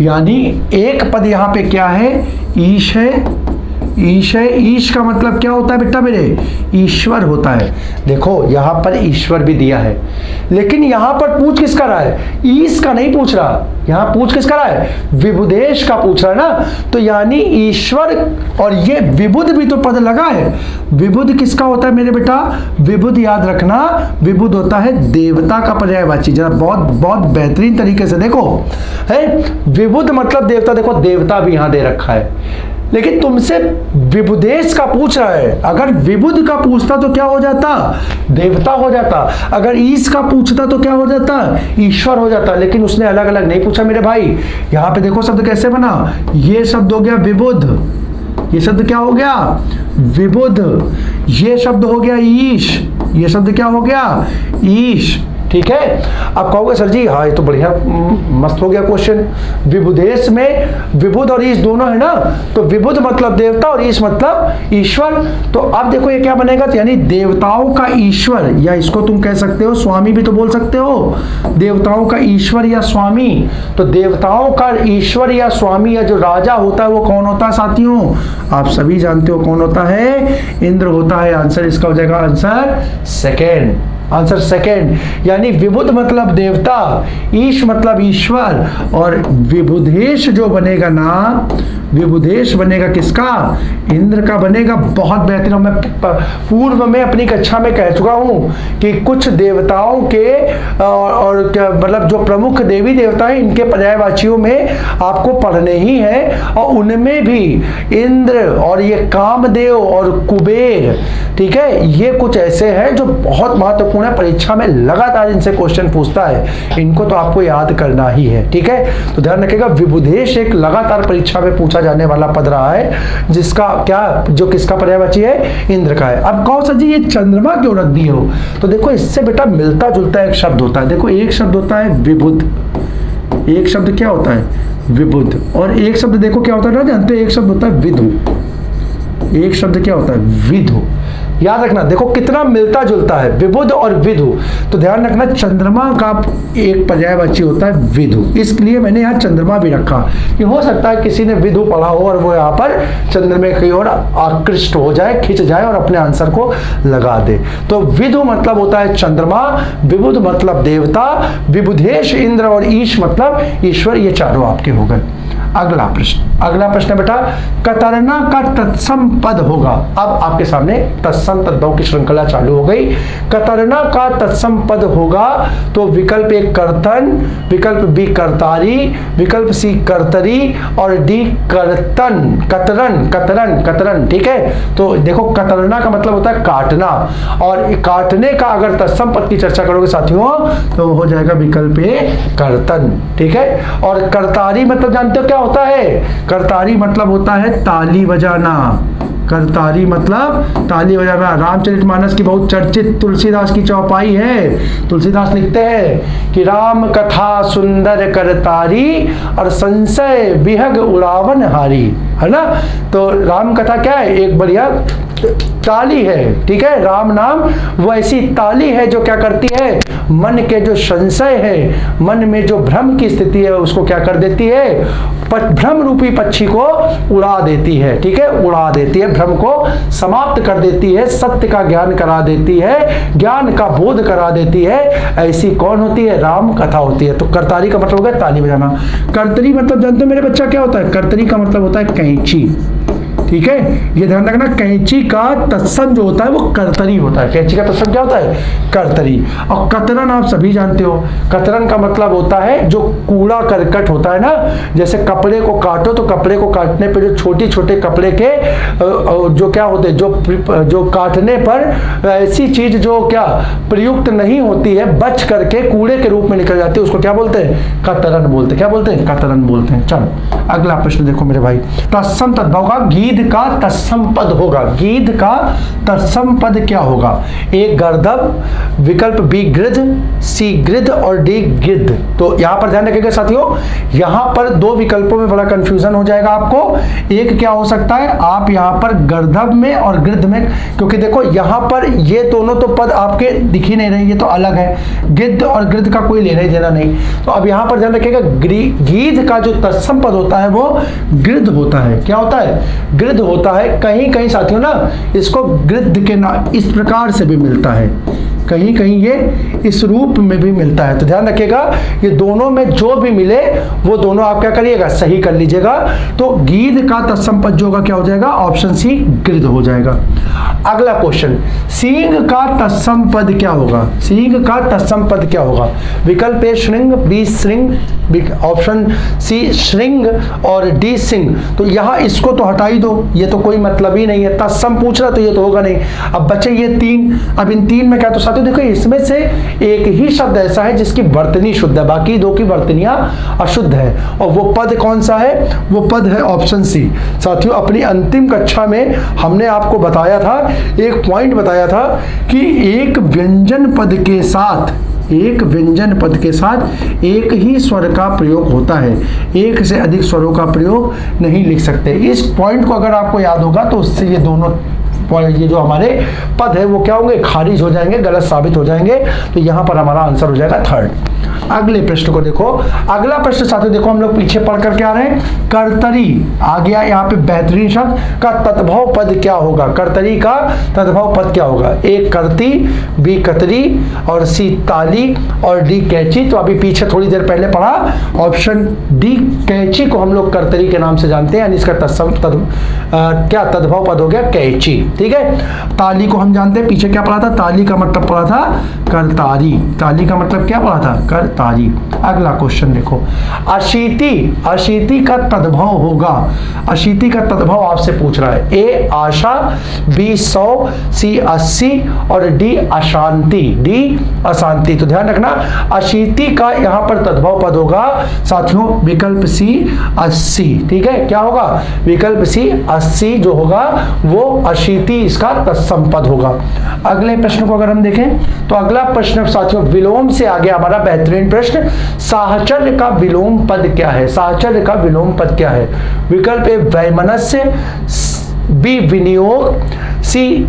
यानी एक पद यहां पे क्या है? ईश है। ईश है। ईश का मतलब क्या होता है बेटा मेरे? ईश्वर होता है। देखो यहां पर ईश्वर भी दिया है, लेकिन यहां पर पूछ किसका रहा है? ईश का नहीं पूछ रहा, यहां पूछ किसका रहा है? विबुधेश का पूछ रहा है ना। तो यानी ईश्वर, और ये विबुध भी तो पद लगा है। विबुध किसका होता है मेरे बेटा? विबुध याद रखना, विबुध होता है देवता का पर्यायवाची। जरा बहुत बहुत बेहतरीन तरीके से देखो, है विबुध मतलब देवता। देखो देवता भी यहां दे रखा है, लेकिन तुमसे विबुधेश का पूछ रहा है। अगर विबुध का पूछता तो क्या हो जाता? देवता हो जाता। अगर ईश का पूछता तो क्या हो जाता? ईश्वर हो जाता। लेकिन उसने अलग अलग नहीं पूछा मेरे भाई। यहां पे देखो शब्द कैसे बना, ये शब्द हो गया विबुध, ये शब्द क्या हो गया? विबुध। ये शब्द हो गया ईश, ये शब्द क्या हो गया? ईश। ठीक है, आप कहोगे सर जी हाँ ये तो बढ़िया मस्त हो गया क्वेश्चन। विबुधेश में विबुध और ईश दोनों है ना, तो विबुध मतलब देवता और ईश मतलब ईश्वर। तो अब देखो ये क्या बनेगा? तो यानी देवताओं का ईश्वर, या इसको तुम कह सकते हो स्वामी भी तो बोल सकते हो, देवताओं का ईश्वर या स्वामी। तो देवताओं का ईश्वर या स्वामी या जो राजा होता है वो कौन होता है साथियों? आप सभी जानते हो कौन होता है? इंद्र होता है। आंसर इसका हो जाएगा आंसर सेकेंड, आंसर सेकेंड। यानी विबुध मतलब देवता, ईश मतलब ईश्वर, और विबुधेश जो बनेगा ना, विबुधेश बनेगा किसका? इंद्र का बनेगा। बहुत बेहतरीन। मैं पूर्व में अपनी कक्षा में कह चुका हूं कि कुछ देवताओं के और मतलब जो प्रमुख देवी देवता हैं इनके पर्यायवाचियों में आपको पढ़ने ही है, और उनमें भी इंद्र और ये कामदेव और कुबेर, ठीक है, ये कुछ ऐसे हैं जो बहुत महत्वपूर्ण है। परीक्षा में लगातार इनसे क्वेश्चन पूछता है, इनको तो आपको याद करना ही है। ठीक है, तो ध्यान रखिएगा, विबुधेश एक लगातार परीक्षा में पूछा जाने वाला पद रहा है, जिसका क्या, जो किसका पर्यायवाची है? इंद्र का है। अब कहो सर जी ये चंद्रमा क्यों रख दिए हो? तो देखो इससे बेटा मिलता जुलता एक शब्द होता है। देखो एक शब्द होता है विबुध, एक शब्द क्या होता है? विबुध, और एक शब्द देखो क्या होता है ना, जानते हो? एक शब्द होता है विधु, एक शब्द क्या होता है? विधु। याद रखना, देखो कितना मिलता जुलता है विबुध और विधु। तो ध्यान रखना, चंद्रमा का एक पर्यायवाची होता है विधु, इसलिए मैंने यहाँ चंद्रमा भी रखा कि हो सकता है किसी ने विधु पढ़ा हो और वो यहाँ पर चंद्रमा की ओर आकृष्ट हो जाए, खिंच जाए और अपने आंसर को लगा दे। तो विधु मतलब होता है चंद्रमा, विबुध मतलब देवता, विबुधेश इंद्र और ईश मतलब ईश्वर। ये चारों आपके हो गए। अगला प्रश्न, अगला प्रश्न बेटा, कतरना का तत्सम पद होगा। अब आपके सामने तत्सम तद्भव की श्रृंखला चालू हो गई। कतरना का तत्सम पद होगा तो विकल्प ए कर्तन, विकल्प बी कर्तारी, विकल्प सी कर्तरी और डी कर्तन, कतरन, कतरन, कतरन। ठीक है, तो देखो कतरना का मतलब होता है काटना, और काटने का अगर तत्सम पद की चर्चा करोगे साथियों तो हो जाएगा विकल्प ए कर्तन। ठीक है, और कर्तारी मतलब जानते हो क्या होता है? कर्तारी मतलब होता है ताली बजाना, करतारी मतलब ताली बजाना। रामचरितमानस की बहुत चर्चित तुलसीदास की चौपाई है। तुलसीदास लिखते हैं कि राम कथा सुंदर करतारी और संशय विहग उड़ावन हारी, है ना। तो राम कथा क्या है, एक बढ़िया ताली है, ठीक है। राम नाम वो ऐसी ताली है जो क्या करती है, मन के जो संशय है, मन में जो भ्रम की स्थिति है उसको क्या कर देती है, भ्रम रूपी पक्षी को उड़ा देती है, ठीक है, उड़ा देती है, भ्रम को समाप्त कर देती है, सत्य का ज्ञान करा देती है, ज्ञान का बोध करा देती है। ऐसी कौन होती है, राम कथा होती है। तो करतारी का मतलब होगा ताली बजाना। कर्तरी मतलब जानते हो मेरे बच्चा क्या होता है, कर्तरी का मतलब होता है कैंची, ठीक है, ये ध्यान रखना। कैंची का तत्सम जो होता है वो कर्तरी होता है। कैंची का तत्सम क्या होता है, कर्तरी। और कतरन आप सभी जानते हो, कतरन का मतलब होता है जो कूड़ा करकट होता है ना, जैसे कपड़े को काटो तो कपड़े को काटने पे जो छोटे छोटे कपड़े के जो क्या होते हैं, जो काटने पर ऐसी चीज जो क्या प्रयुक्त नहीं होती है बच करके कूड़े के रूप में निकल जाती है, उसको क्या बोलते हैं, कतरन बोलते हैं। क्या बोलते हैं, कतरन बोलते हैं। चलो अगला प्रश्न देखो मेरे भाई। तत्सम तद्भव का गीध का तत्सम पद होगा। गीध का तत्सम पद क्या होगा, ए गर्दभ, विकल्प बी गृध, सी गृध और डी गिद्ध। तो यहां पर ध्यान रखिएगा साथियों, यहां पर दो विकल्पों में बड़ा कंफ्यूजन हो जाएगा आपको। एक क्या हो सकता है, आप यहां पर गर्दभ में और गृध में, क्योंकि देखो यहां पर ये दोनों तो पद आपके दिख ही नहीं रहे, ये तो अलग है, गिद्ध और गृध का कोई लेना ही देना नहीं। तो अब यहां पर ध्यान रखिएगा, गीध का जो तत्सम पद होता है वो गृध होता है। क्या होता है, गृध होता है। कहीं कहीं साथियों ना इसको गृध के ना इस प्रकार से भी मिलता है, कहीं कहीं ये इस रूप में भी मिलता है। तो ध्यान रखिएगा, ये दोनों में जो भी मिले वो दोनों आप क्या करिएगा, सही कर लीजिएगा। तो गीध का तत्सम पद जो होगा क्या हो जाएगा, ऑप्शन सी गृध हो जाएगा। अगला क्वेश्चन, सींग का तत्सम पद क्या होगा, सींग का तत्सम पद क्या होगा। विकल्प ए श्रृंग, बी श्रृंग, ऑप्शन सी श्रृंग और डी सिंह। तो यहां इसको तो हटा ही दो, ये तो कोई मतलब ही नहीं है, तत्सम पूछ रहा तो ये तो होगा नहीं। अब बचे ये तीन, अब इन तीन में क्या, तो साथियों देखो इसमें से एक ही शब्द ऐसा है जिसकी वर्तनी शुद्ध है, बाकी दो की वर्तनियां अशुद्ध है। और वो पद कौन सा है, वो पद है ऑप्शन सी। साथियों अपनी अंतिम कक्षा में हमने आपको बताया था, एक पॉइंट बताया था कि एक व्यंजन पद के साथ, एक व्यंजन पद के साथ एक ही स्वर का प्रयोग होता है, एक से अधिक स्वरों का प्रयोग नहीं लिख सकते। इस पॉइंट को अगर आपको याद होगा तो उससे ये दोनों ये जो हमारे पद है वो क्या होंगे, खारिज हो जाएंगे, गलत साबित हो जाएंगे। तो यहां पर हमारा आंसर हो जाएगा थर्ड। अगले प्रश्न को देखो। अगला प्रश्न साथियों देखो हम लोग पीछे पढ़ करके आ रहे हैं, कर्तरी आ गया यहाँ पे बेहतरीन शब्द का तद्भव पद क्या होगा। कर्तरी का तद्भव पद क्या होगा, ए करती, बी कतरी और सी ताली और डी कैची। तो अभी पीछे थोड़ी देर पहले पढ़ा, ऑप्शन डी कैची को हम लोग कर्तरी के नाम से जानते हैं, यानी इसका क्या तद्भव पद हो गया कैची, ठीक है। ताली को हम जानते हैं, पीछे क्या पढ़ा था, ताली का मतलब पढ़ा था करतारी, ताली का मतलब क्या पढ़ा था, करतारी। अगला क्वेश्चन देखो, अशीति, अशीति का तद्भव होगा, अशीति का तद्भव आपसे पूछ रहा है, ए आशा, बी 100, सी 80 और डी अशांति, डी अशांति। तो ध्यान रखना अशीति का यहां पर तद्भव पद होगा साथियों विकल्प सी 80, ठीक है। क्या होगा, विकल्प सी 80 जो होगा वो अशीति इसका तत्सम पद होगा। अगले प्रश्न को अगर हम देखें तो अगला प्रश्न साथियों विलोम से आगे हमारा बेहतरीन प्रश्न, साहचर्य का विलोम पद क्या है, साहचर्य का विलोम पद क्या है। विकल्प ए वैमनस्य, बी विनियोग, सी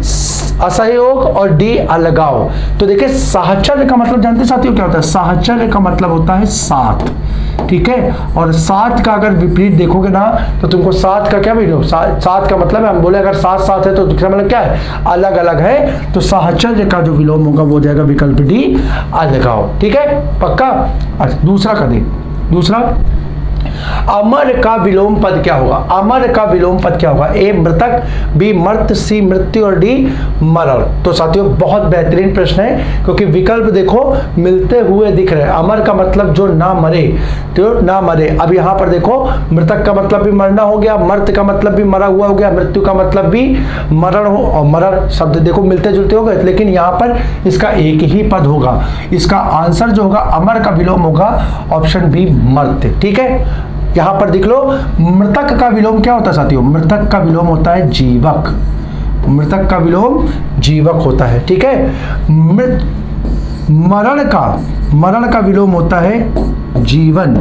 असहयोग और डी अलगाव। तो देखिए साहचर्य का मतलब जानते साथियों क्या होता है, साहचर्य का मतलब होता है साथ, ठीक है। और साथ का अगर विपरीत देखोगे ना तो तुमको साथ का क्या विलोम, साथ का मतलब है, हम बोले अगर साथ साथ है तो दूसरा मतलब क्या है, अलग अलग है। तो साहचर्य का जो विलोम होगा वो हो जाएगा विकल्प डी अलगाव, ठीक है, पक्का। अच्छा दूसरा का दे, दूसरा अमर का विलोम पद क्या होगा, अमर का विलोम पद क्या होगा, ए मृतक, बी मर्त, सी मृत्यु और डी मरण। तो साथियों बहुत बेहतरीन प्रश्न है क्योंकि विकल्प देखो मिलते हुए दिख रहे हैं। अमर का मतलब जो ना मरे, तो ना मरे। अब यहाँ पर देखो मृतक का मतलब भी मरना हो गया, मर्त का मतलब भी मरा हुआ हो गया, मृत्यु का मतलब भी मरण हो, और मरण शब्द देखो मिलते जुलते हो गए, लेकिन यहाँ पर इसका एक ही पद होगा। इसका आंसर जो होगा अमर का विलोम होगा ऑप्शन बी मर्त, ठीक है। यहां पर देख लो, मृतक का विलोम क्या होता है साथियों? मृतक का विलोम होता है जीवक। मृतक का विलोम जीवक होता है, ठीक है। मरण का विलोम होता है जीवन,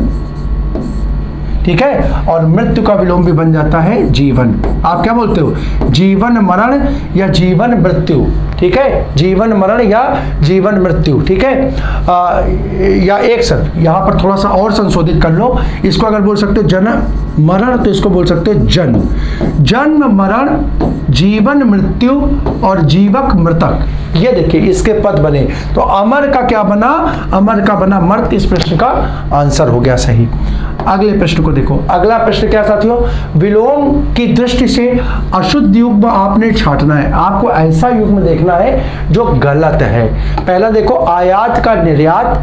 ठीक है। और मृत्यु का विलोम भी बन जाता है जीवन। आप क्या बोलते हो? जीवन मरण या जीवन मृत्यु, ठीक है। जीवन मरण या जीवन मृत्यु, ठीक है। या एक सर यहां पर थोड़ा सा और संशोधित कर लो, इसको अगर बोल सकते हो जन्म मरण तो इसको बोल सकते हो जन्म मरण, जीवन मृत्यु और जीवक मृतक। ये देखिए इसके पद बने, तो अमर का क्या बना? अमर का बना मर्त। इस प्रश्न का आंसर हो गया सही। अगले प्रश्न को देखो। अगला प्रश्न क्या साथियों? विलोम की दृष्टि से अशुद्ध युग्म आपने छांटना है। आपको ऐसा युग्म देखना है जो गलत है। पहला देखो, आयात का निर्यात,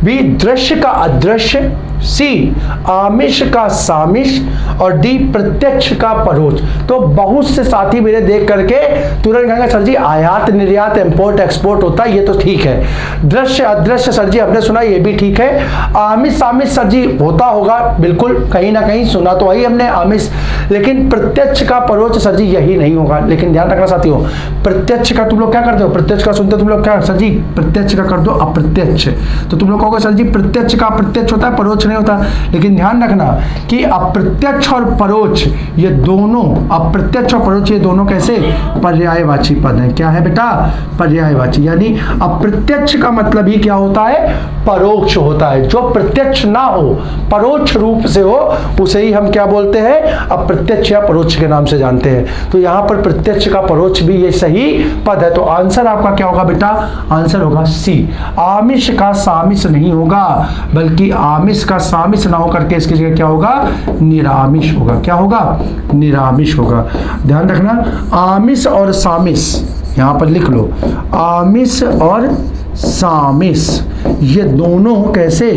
बी दृश्य का अदृश्य, सी आमिष का सामिष और डी प्रत्यक्ष का परोक्ष। तो बहुत से साथी मेरे देख करके तुरंत कहेंगे सर जी आयात निर्यात इंपोर्ट एक्सपोर्ट होता है, ये तो ठीक है। दृश्य अदृश्य सर जी हमने सुना, ये भी ठीक है। आमिष सामिष सर जी होता होगा, बिल्कुल कहीं ना कहीं सुना तो वही हमने आमिष, लेकिन प्रत्यक्ष का परोक्ष सर जी यही नहीं होगा। लेकिन ध्यान रखना साथियों, प्रत्यक्ष का तुम लोग क्या करते हो? प्रत्यक्ष का सुनते तुम लोग क्या सर जी प्रत्यक्ष का कर दो अप्रत्यक्ष, तो तुम लोग कहोगे सर जी प्रत्यक्ष का अप्रत्यक्ष होता है, परोक्ष नहीं होता। लेकिन ध्यान रखना कि अप्रत्यक्ष और परोक्ष ये दोनों, अप्रत्यक्ष और परोक्ष ये दोनों कैसे? पर्यायवाची पद हैं। क्या है बेटा? पर्यायवाची। यानी अप्रत्यक्ष का मतलब ही क्या होता है? परोक्ष होता है। जो प्रत्यक्ष ना हो, परोक्ष रूप से हो, उसे ही हम क्या बोलते हैं? अप्रत्यक्ष या परोक्ष के नाम से जानते हैं। तो यहां पर प्रत्यक्ष का परोक्ष भी ये सही पद है। तो आंसर आपका क्या होगा बेटा? आंसर होगा सी। आमिष का सामिष नहीं होगा, बल्कि आमिष का सामिष ना होकर के इसकी जगह क्या होगा? निरामिष होगा। क्या होगा? निरामिष होगा। ध्यान रखना, आमिष और सामिष यहां पर लिख लो। आमिष और सामिष ये दोनों कैसे?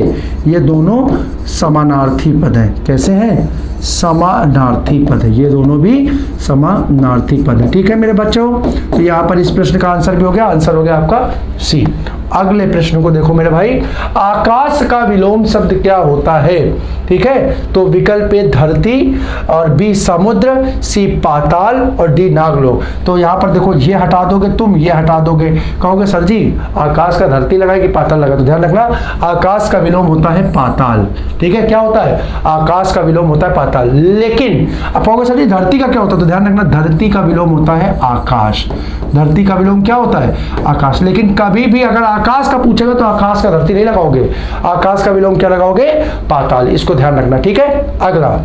ये दोनों समानार्थी पद हैं। कैसे हैं? समानार्थी पद है। ये दोनों भी समानार्थी पद है। ठीक है मेरे बच्चों, तो यहाँ पर इस प्रश्न का आंसर भी हो गया। आंसर हो गया आपका सी। अगले प्रश्न को देखो मेरे भाई, आकाश का विलोम शब्द क्या होता है? ठीक है, तो विकल्प ए धरती और बी समुद्र, सी पाताल और डी नागलोक। तो यहाँ पर देखो ये हटा दोगे तुम, ये हटा दोगे, कहोगे सर जी आकाश का धरती लगा कि पाताल लगा? तो ध्यान रखना आकाश का विलोम होता है पाताल। ठीक है, क्या होता है? आकाश का विलोम होता है पाताल। लेकिन अब कहोगे सर जी धरती का क्या होता है? तो ध्यान रखना धरती का विलोम होता है आकाश। धरती का विलोम क्या होता है? आकाश। लेकिन कभी भी अगर आकाश का पूछेगा तो आकाश का धरती नहीं लगाओगे, आकाश का विलोम क्या लगाओगे? पाताल। इसको ध्यान रखना। ठीक है, अगला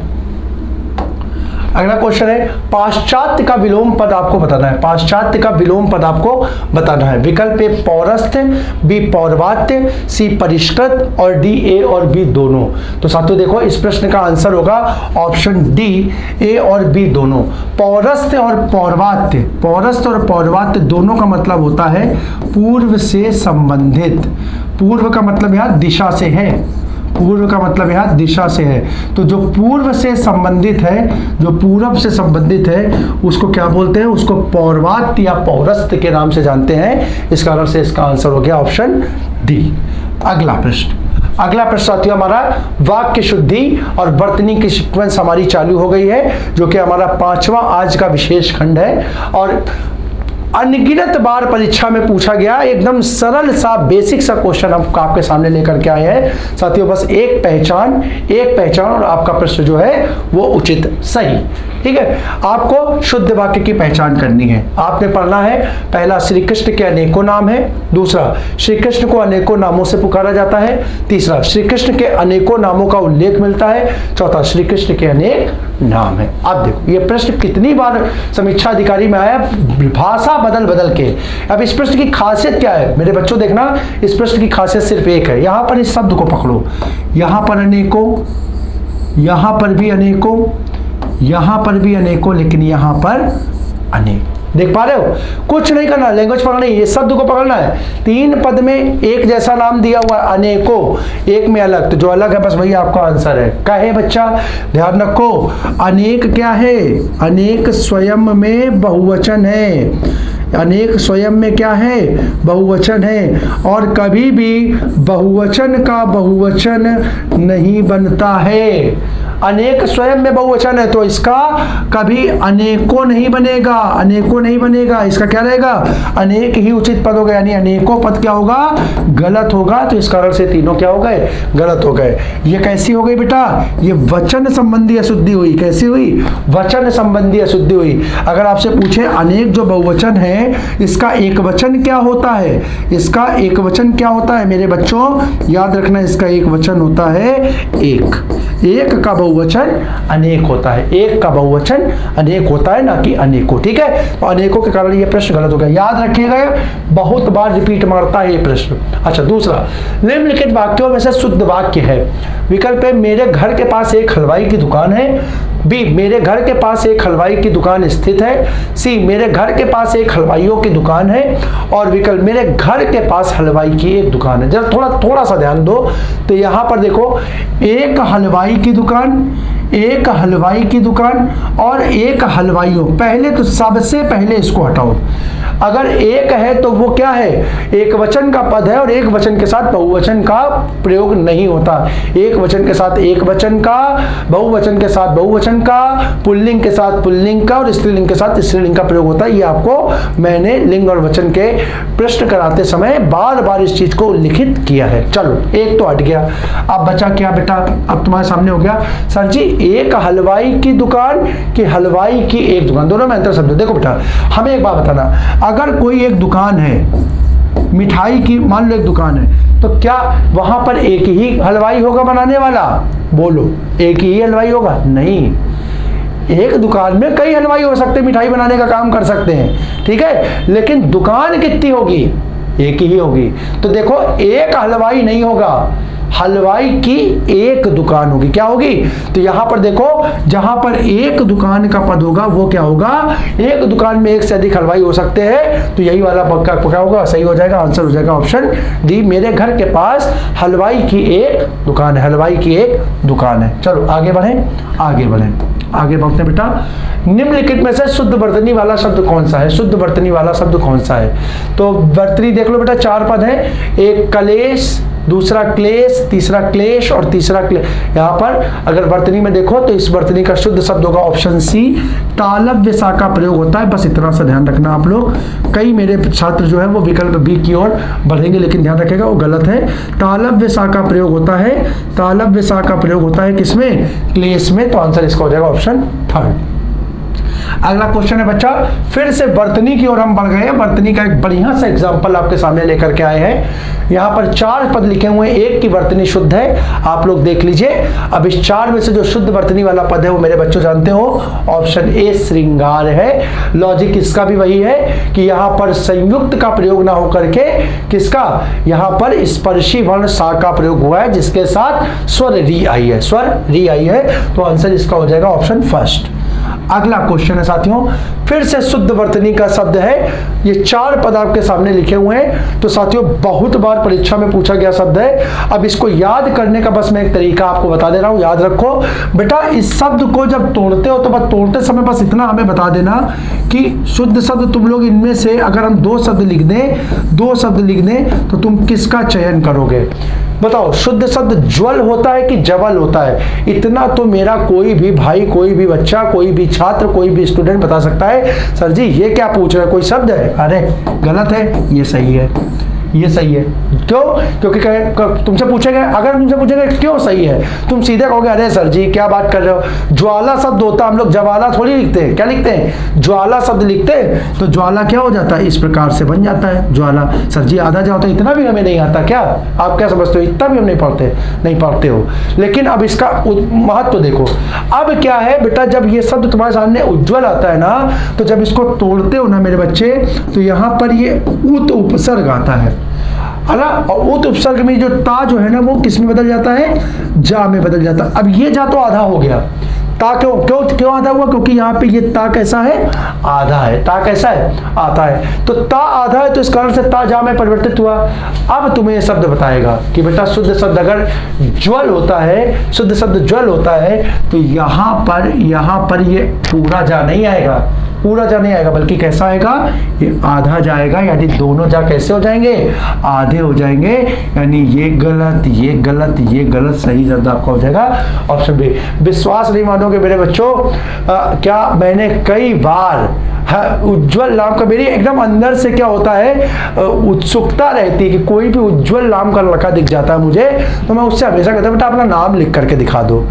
क्वेश्चन है, पाश्चात्य का विलोम पद आपको बताना है। पाश्चात्य का विलोम पद आपको बताना है। विकल्प ए पौरस्थ, बी पौर्वात्य, सी परिष्कृत और डी ए और बी दोनों। तो साथियों देखो इस प्रश्न का आंसर होगा ऑप्शन डी, ए और बी दोनों। पौरस्थ और पौर्वात्य, पौरस्थ और पौर्वात्य दोनों का मतलब होता है पूर्व से संबंधित। पूर्व का मतलब यहाँ दिशा से है, पूर्व का मतलब यहाँ दिशा से है। तो जो पूर्व से संबंधित है, जो पूरब से संबंधित है, उसको क्या बोलते हैं? उसको पौर्वात्य या पौरस्थ के नाम से जानते हैं। इस कारण से इसका आंसर हो गया ऑप्शन डी। अगला प्रश्न साथियों हमारा वाक्य शुद्धि और वर्तनी की सीक्वेंस हमारी चालू हो गई है, जो कि हमारा 5वां आज का विशेष खंड है। और अनगिनत बार परीक्षा में पूछा गया एकदम सरल सा बेसिक सा क्वेश्चन हम आपके सामने लेकर के आए हैं साथियों। बस एक पहचान और आपका प्रश्न जो है वो उचित सही। ठीक है, आपको शुद्ध वाक्य की पहचान करनी है। आपने पढ़ना है, पहला श्री कृष्ण के अनेकों नाम है, दूसरा श्री कृष्ण को अनेकों नामों से पुकारा जाता है, तीसरा श्री कृष्ण के अनेकों नामों का उल्लेख मिलता है, चौथा श्री कृष्ण के अनेक नाम है। अब देखो ये प्रश्न कितनी बार समीक्षा अधिकारी में आया, भाषा बदल के। अब इस प्रश्न की खासियत क्या है मेरे बच्चों? देखना, इस प्रश्न की खासियत सिर्फ एक है। यहां पर इस शब्द को पकड़ो, यहां पर अनेकों, यहां पर भी अनेकों, यहां पर भी अनेकों, लेकिन यहां पर अनेक। देख पा रहे हो? कुछ नहीं करना, लैंग्वेज पकड़ना है, ये शब्द को पकड़ना है। 3 पद में एक जैसा नाम दिया हुआ है, अनेकों, एक में अलग, तो जो अलग है बस वही आपका आंसर है। क्या है बच्चा? ध्यान रखो, अनेक क्या है? अनेक स्वयं में बहुवचन है। अनेक स्वयं में क्या है, बहुवचन है, और कभी भी बहुवचन का बहुवचन नहीं बनता है। अनेक स्वयं में बहुवचन है तो इसका कभी अनेकों नहीं बनेगा, अनेकों नहीं बनेगा, इसका क्या रहेगा, अनेक ही उचित पद होगा, यानी अनेकों पद क्या होगा, गलत होगा। तो इस कारण से तीनों क्या हो गए, गलत हो गए। ये कैसी हो गई बेटा, ये वचन संबंधी अशुद्धि हुई। कैसी हुई, वचन संबंधी अशुद्धि हुई। अगर आपसे पूछे अनेक जो बहुवचन है इसका एक वचन क्या होता है, इसका एक वचन क्या होता है मेरे बच्चों, याद रखना, इसका एक वचन होता है एक। एक का बहुवचन अनेक होता है, एक का बहुवचन अनेक होता है, ना कि अनेकों। ठीक है, तो अनेकों के कारण ये प्रश्न गलत हो गया, याद रखिएगा, बहुत बार रिपीट मारता है ये प्रश्न। अच्छा, दूसरा, निम्नलिखित वाक्यों में से शुद्ध वाक्य है। विकल्प है, मेरे घर के पास एक हलवाई की दुकान है। बी, मेरे घर के पास एक हलवाई की दुकान स्थित है। सी, मेरे घर के पास एक हलवाइयों की दुकान है। और विकल्प, मेरे घर के पास हलवाई की एक दुकान है। जरा थोड़ा सा ध्यान दो, तो यहाँ पर देखो, एक हलवाई की दुकान, एक हलवाई की दुकान और एक हलवाइयों। पहले तो सबसे पहले इसको हटाओ। अगर एक है तो वो क्या है, एक वचन का पद है, और एक वचन के साथ बहुवचन का प्रयोग नहीं होता। एक वचन के साथ एक वचन का, बहुवचन के साथ बहुवचन का, पुल्लिंग के साथ पुल्लिंग का और स्त्रीलिंग के साथ स्त्रीलिंग का प्रयोग होता है। ये आपको मैंने लिंग और वचन के प्रश्न कराते समय बार बार इस चीज को उल्लिखित किया है। चलो, एक तो हट गया, अब बचा क्या बेटा, अब तुम्हारे सामने हो गया, सर जी एक हलवाई की दुकान कि हलवाई की एक दुकान, दोनों में अंतर समझो। देखो बेटा, हमें एक बात बताना, अगर कोई एक दुकान है मिठाई की, मान लो एक दुकान है, तो क्या वहां पर एक ही हलवाई होगा बनाने वाला, बोलो, एक ही हलवाई होगा? नहीं, एक दुकान में कई हलवाई हो सकते हैं, मिठाई बनाने का काम कर सकते हैं। ठीक है, लेकिन दुकान कितनी होगी, एक ही होगी। तो देखो, एक हलवाई नहीं होगा, हलवाई की एक दुकान होगी। क्या होगी, तो यहां पर देखो, जहां पर एक दुकान का पद होगा वो क्या होगा, एक दुकान में एक से अधिक हलवाई हो सकते हैं। तो यही वाला पक्का क्या होगा, सही हो जाएगा, आंसर हो जाएगा ऑप्शन डी, मेरे घर के पास हलवाई की एक दुकान है, हलवाई की एक दुकान है। चलो आगे बढ़े, आगे बढ़े, आगे बढ़ते बेटा। निम्नलिखित में से शुद्ध वर्तनी वाला शब्द कौन सा है, शुद्ध वर्तनी वाला शब्द कौन सा है? तो वर्तनी देख लो बेटा, चार पद है, एक कलेश, दूसरा क्लेश, तीसरा क्लेश और तीसरा क्लेश। यहाँ पर अगर वर्तनी में देखो तो इस वर्तनी का शुद्ध शब्द होगा ऑप्शन सी, तालव्य सा का प्रयोग होता है। बस इतना सा ध्यान रखना आप लोग, कई मेरे छात्र जो है वो विकल्प बी की ओर बढ़ेंगे, लेकिन ध्यान रखेगा वो गलत है। तालव्य सा का प्रयोग होता है, तालव्य सा का प्रयोग होता है किसमें, क्लेश में। तो आंसर इसका हो जाएगा ऑप्शन थर्ड। अगला क्वेश्चन है बच्चा, फिर से वर्तनी की ओर हम बढ़ गए हैं। वर्तनी का एक बढ़िया सा एग्जांपल आपके सामने लेकर के आए हैं। यहाँ पर चार पद लिखे हुए हैं, एक की वर्तनी शुद्ध है, आप लोग देख लीजिए। अब इस चार में से जो शुद्ध वर्तनी वाला पद है वो मेरे बच्चों जानते हो, ऑप्शन ए श्रृंगार है। लॉजिक इसका भी वही है कि यहाँ पर संयुक्त का प्रयोग ना होकर के किसका, यहाँ पर स्पर्शी वर्ण सा का प्रयोग हुआ है, जिसके साथ स्वर री आई है, स्वर री आई है। तो आंसर इसका हो जाएगा ऑप्शन फर्स्ट। अगला क्वेश्चन है साथियों, फिर से शुद्ध वर्तनी का शब्द है। ये चार पद आपके सामने लिखे हुए हैं। तो साथियों, बहुत बार परीक्षा में पूछा गया शब्द है। अब इसको याद करने का बस मैं एक तरीका आपको बता दे रहा हूं, याद रखो बेटा। इस शब्द को जब तोड़ते हो तो बस तोड़ते समय बस इतना हमें बता देना कि शुद्ध शब्द तुम लोग इनमें से अगर हम दो शब्द लिख दें तो तुम किसका चयन करोगे? बताओ, शुद्ध शब्द ज्वल होता है कि जवल होता है? इतना तो मेरा कोई भी भाई, कोई भी बच्चा, कोई भी छात्र, कोई भी स्टूडेंट बता सकता है। सर जी ये क्या पूछ रहे हैं, कोई शब्द है? अरे गलत है, ये सही है, ये सही है। क्यों? क्योंकि तुमसे पूछेंगे, अगर तुमसे पूछेंगे क्यों सही है, तुम सीधे कहोगे अरे सर जी क्या बात कर रहे हो, ज्वाला शब्द होता, हम लोग ज्वाला थोड़ी लिखते हैं। क्या लिखते हैं? ज्वाला शब्द लिखते हैं। तो ज्वाला क्या हो जाता है, इस प्रकार से बन जाता है ज्वाला। सर जी आधा जाओ तो इतना भी हमें नहीं आता क्या? आप क्या समझते हो, इतना भी हम नहीं पढ़ते हो। लेकिन अब इसका महत्व देखो। अब क्या है बेटा, जब ये शब्द तुम्हारे सामने उज्ज्वल आता है ना, तो जब इसको तोड़ते हो ना मेरे बच्चे, तो यहाँ पर ये उत उपसर्ग आता है ना, और उत उपसर्ग में जो ता जो है ना वो किस में बदल जाता है, जा में बदल जाता है। अब ये जा तो आधा हो गया, ता क्यों आधा हुआ? क्योंकि यहाँ पे ये ता कैसा है, आधा है। ता कैसा है, आधा है। तो ता आधा है, तो इस कारण से ता जा में परिवर्तित हुआ। अब तुम्हें ये शब्द बताएगा कि बेटा शुद्ध शब्द अगर ज्वल होता है, शुद्ध शब्द ज्वल होता है, तो यहाँ पर ये पूरा जा नहीं आएगा, पूरा जा नहीं आएगा, बल्कि कैसा आएगा, ये आधा जाएगा, यानी दोनों जा कैसे हो जाएंगे, आधे हो जाएंगे, यानी ये गलत, ये गलत, ये गलत, सही जवाब आपका हो जाएगा ऑप्शन बी। विश्वास नहीं मानोगे मेरे बच्चों, क्या मैंने कई बार उज्जवल नाम का, मेरी एकदम अंदर से क्या होता है, उत्सुकता रहती है कि कोई भी उज्जवल नाम का लड़का दिख जाता है मुझे, तो मैं उससे हमेशा कहता हूँ बेटा अपना नाम लिख करके दिखा दो,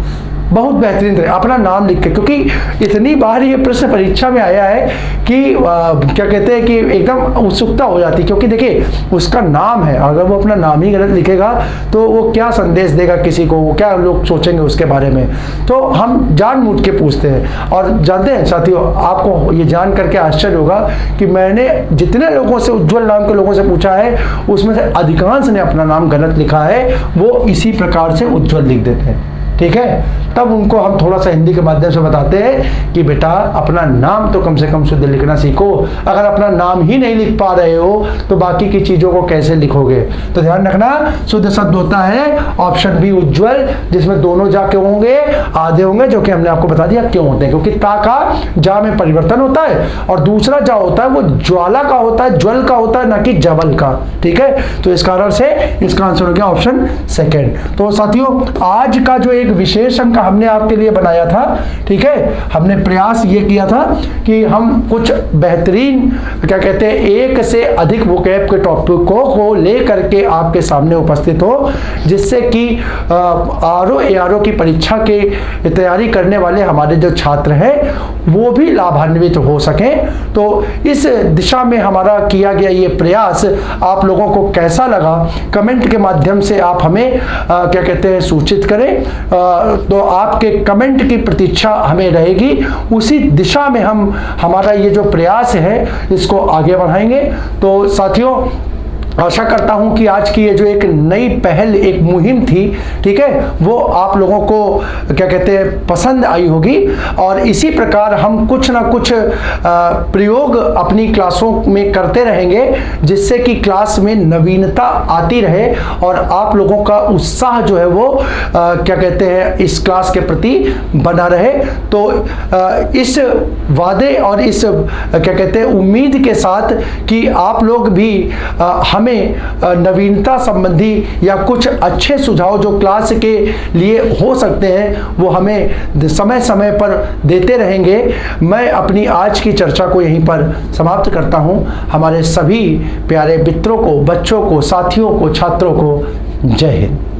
बहुत बेहतरीन तरह अपना नाम लिख के, क्योंकि इतनी बार ये प्रश्न परीक्षा में आया है कि क्या कहते हैं कि एकदम उत्सुकता हो जाती है, क्योंकि देखिए उसका नाम है, अगर वो अपना नाम ही गलत लिखेगा तो वो क्या संदेश देगा किसी को, वो क्या लोग सोचेंगे उसके बारे में। तो हम जानबूझ के पूछते हैं। और जानते हैं साथियों, आपको ये जान करके आश्चर्य होगा कि मैंने जितने लोगों से, उज्जवल नाम के लोगों से पूछा है, उसमें से अधिकांश ने अपना नाम गलत लिखा है, वो इसी प्रकार से उज्जवल लिख देते हैं, ठीक है। तब उनको हम थोड़ा सा हिंदी के माध्यम से बताते हैं कि बेटा अपना नाम तो कम से कम शुद्ध लिखना सीखो, अगर अपना नाम ही नहीं लिख पा रहे हो तो बाकी की चीज़ों को कैसे लिखोगे। तो ध्यान रखना, शुद्ध शब्द होता है ऑप्शन बी उज्जवल, जिसमें दोनों जा के होंगे, आधे होंगे, जो कि हमने आपको बता दिया क्यों होते हैं, क्योंकि ता का जा में परिवर्तन होता है, और दूसरा जा होता है वो ज्वाला का होता है, ज्वल का होता है, ना कि जबल का, ठीक है। तो इस कारण से इसका आंसर हो गया ऑप्शन सेकेंड। तो साथियों, आज का जो एक विशेष अंक हमने आपके लिए बनाया था, ठीक है, हमने प्रयास ये किया था कि हम कुछ बेहतरीन, क्या कहते हैं, एक से अधिक वोकैब के टॉपिकों को लेकर के आपके सामने उपस्थित हो, जिससे कि आरओ एआरओ की परीक्षा की तैयारी करने वाले हमारे जो छात्र हैं वो भी लाभान्वित हो सकें। तो इस दिशा में हमारा किया गया ये प्रयास आप लोगों को कैसा लगा, कमेंट के माध्यम से आप हमें क्या कहते हैं सूचित करें। तो आपके कमेंट की प्रतीक्षा हमें रहेगी, उसी दिशा में हम हमारा ये जो प्रयास है इसको आगे बढ़ाएंगे। तो साथियों, आशा करता हूं कि आज की ये जो एक नई पहल, एक मुहिम थी, ठीक है, वो आप लोगों को क्या कहते हैं पसंद आई होगी, और इसी प्रकार हम कुछ ना कुछ प्रयोग अपनी क्लासों में करते रहेंगे, जिससे कि क्लास में नवीनता आती रहे और आप लोगों का उत्साह जो है वो क्या कहते हैं इस क्लास के प्रति बना रहे। तो इस वादे और इस क्या कहते हैं उम्मीद के साथ कि आप लोग भी हमें नवीनता संबंधी या कुछ अच्छे सुझाव जो क्लास के लिए हो सकते हैं वो हमें समय समय पर देते रहेंगे। मैं अपनी आज की चर्चा को यहीं पर समाप्त करता हूं। हमारे सभी प्यारे मित्रों को, बच्चों को, साथियों को, छात्रों को जय हिंद।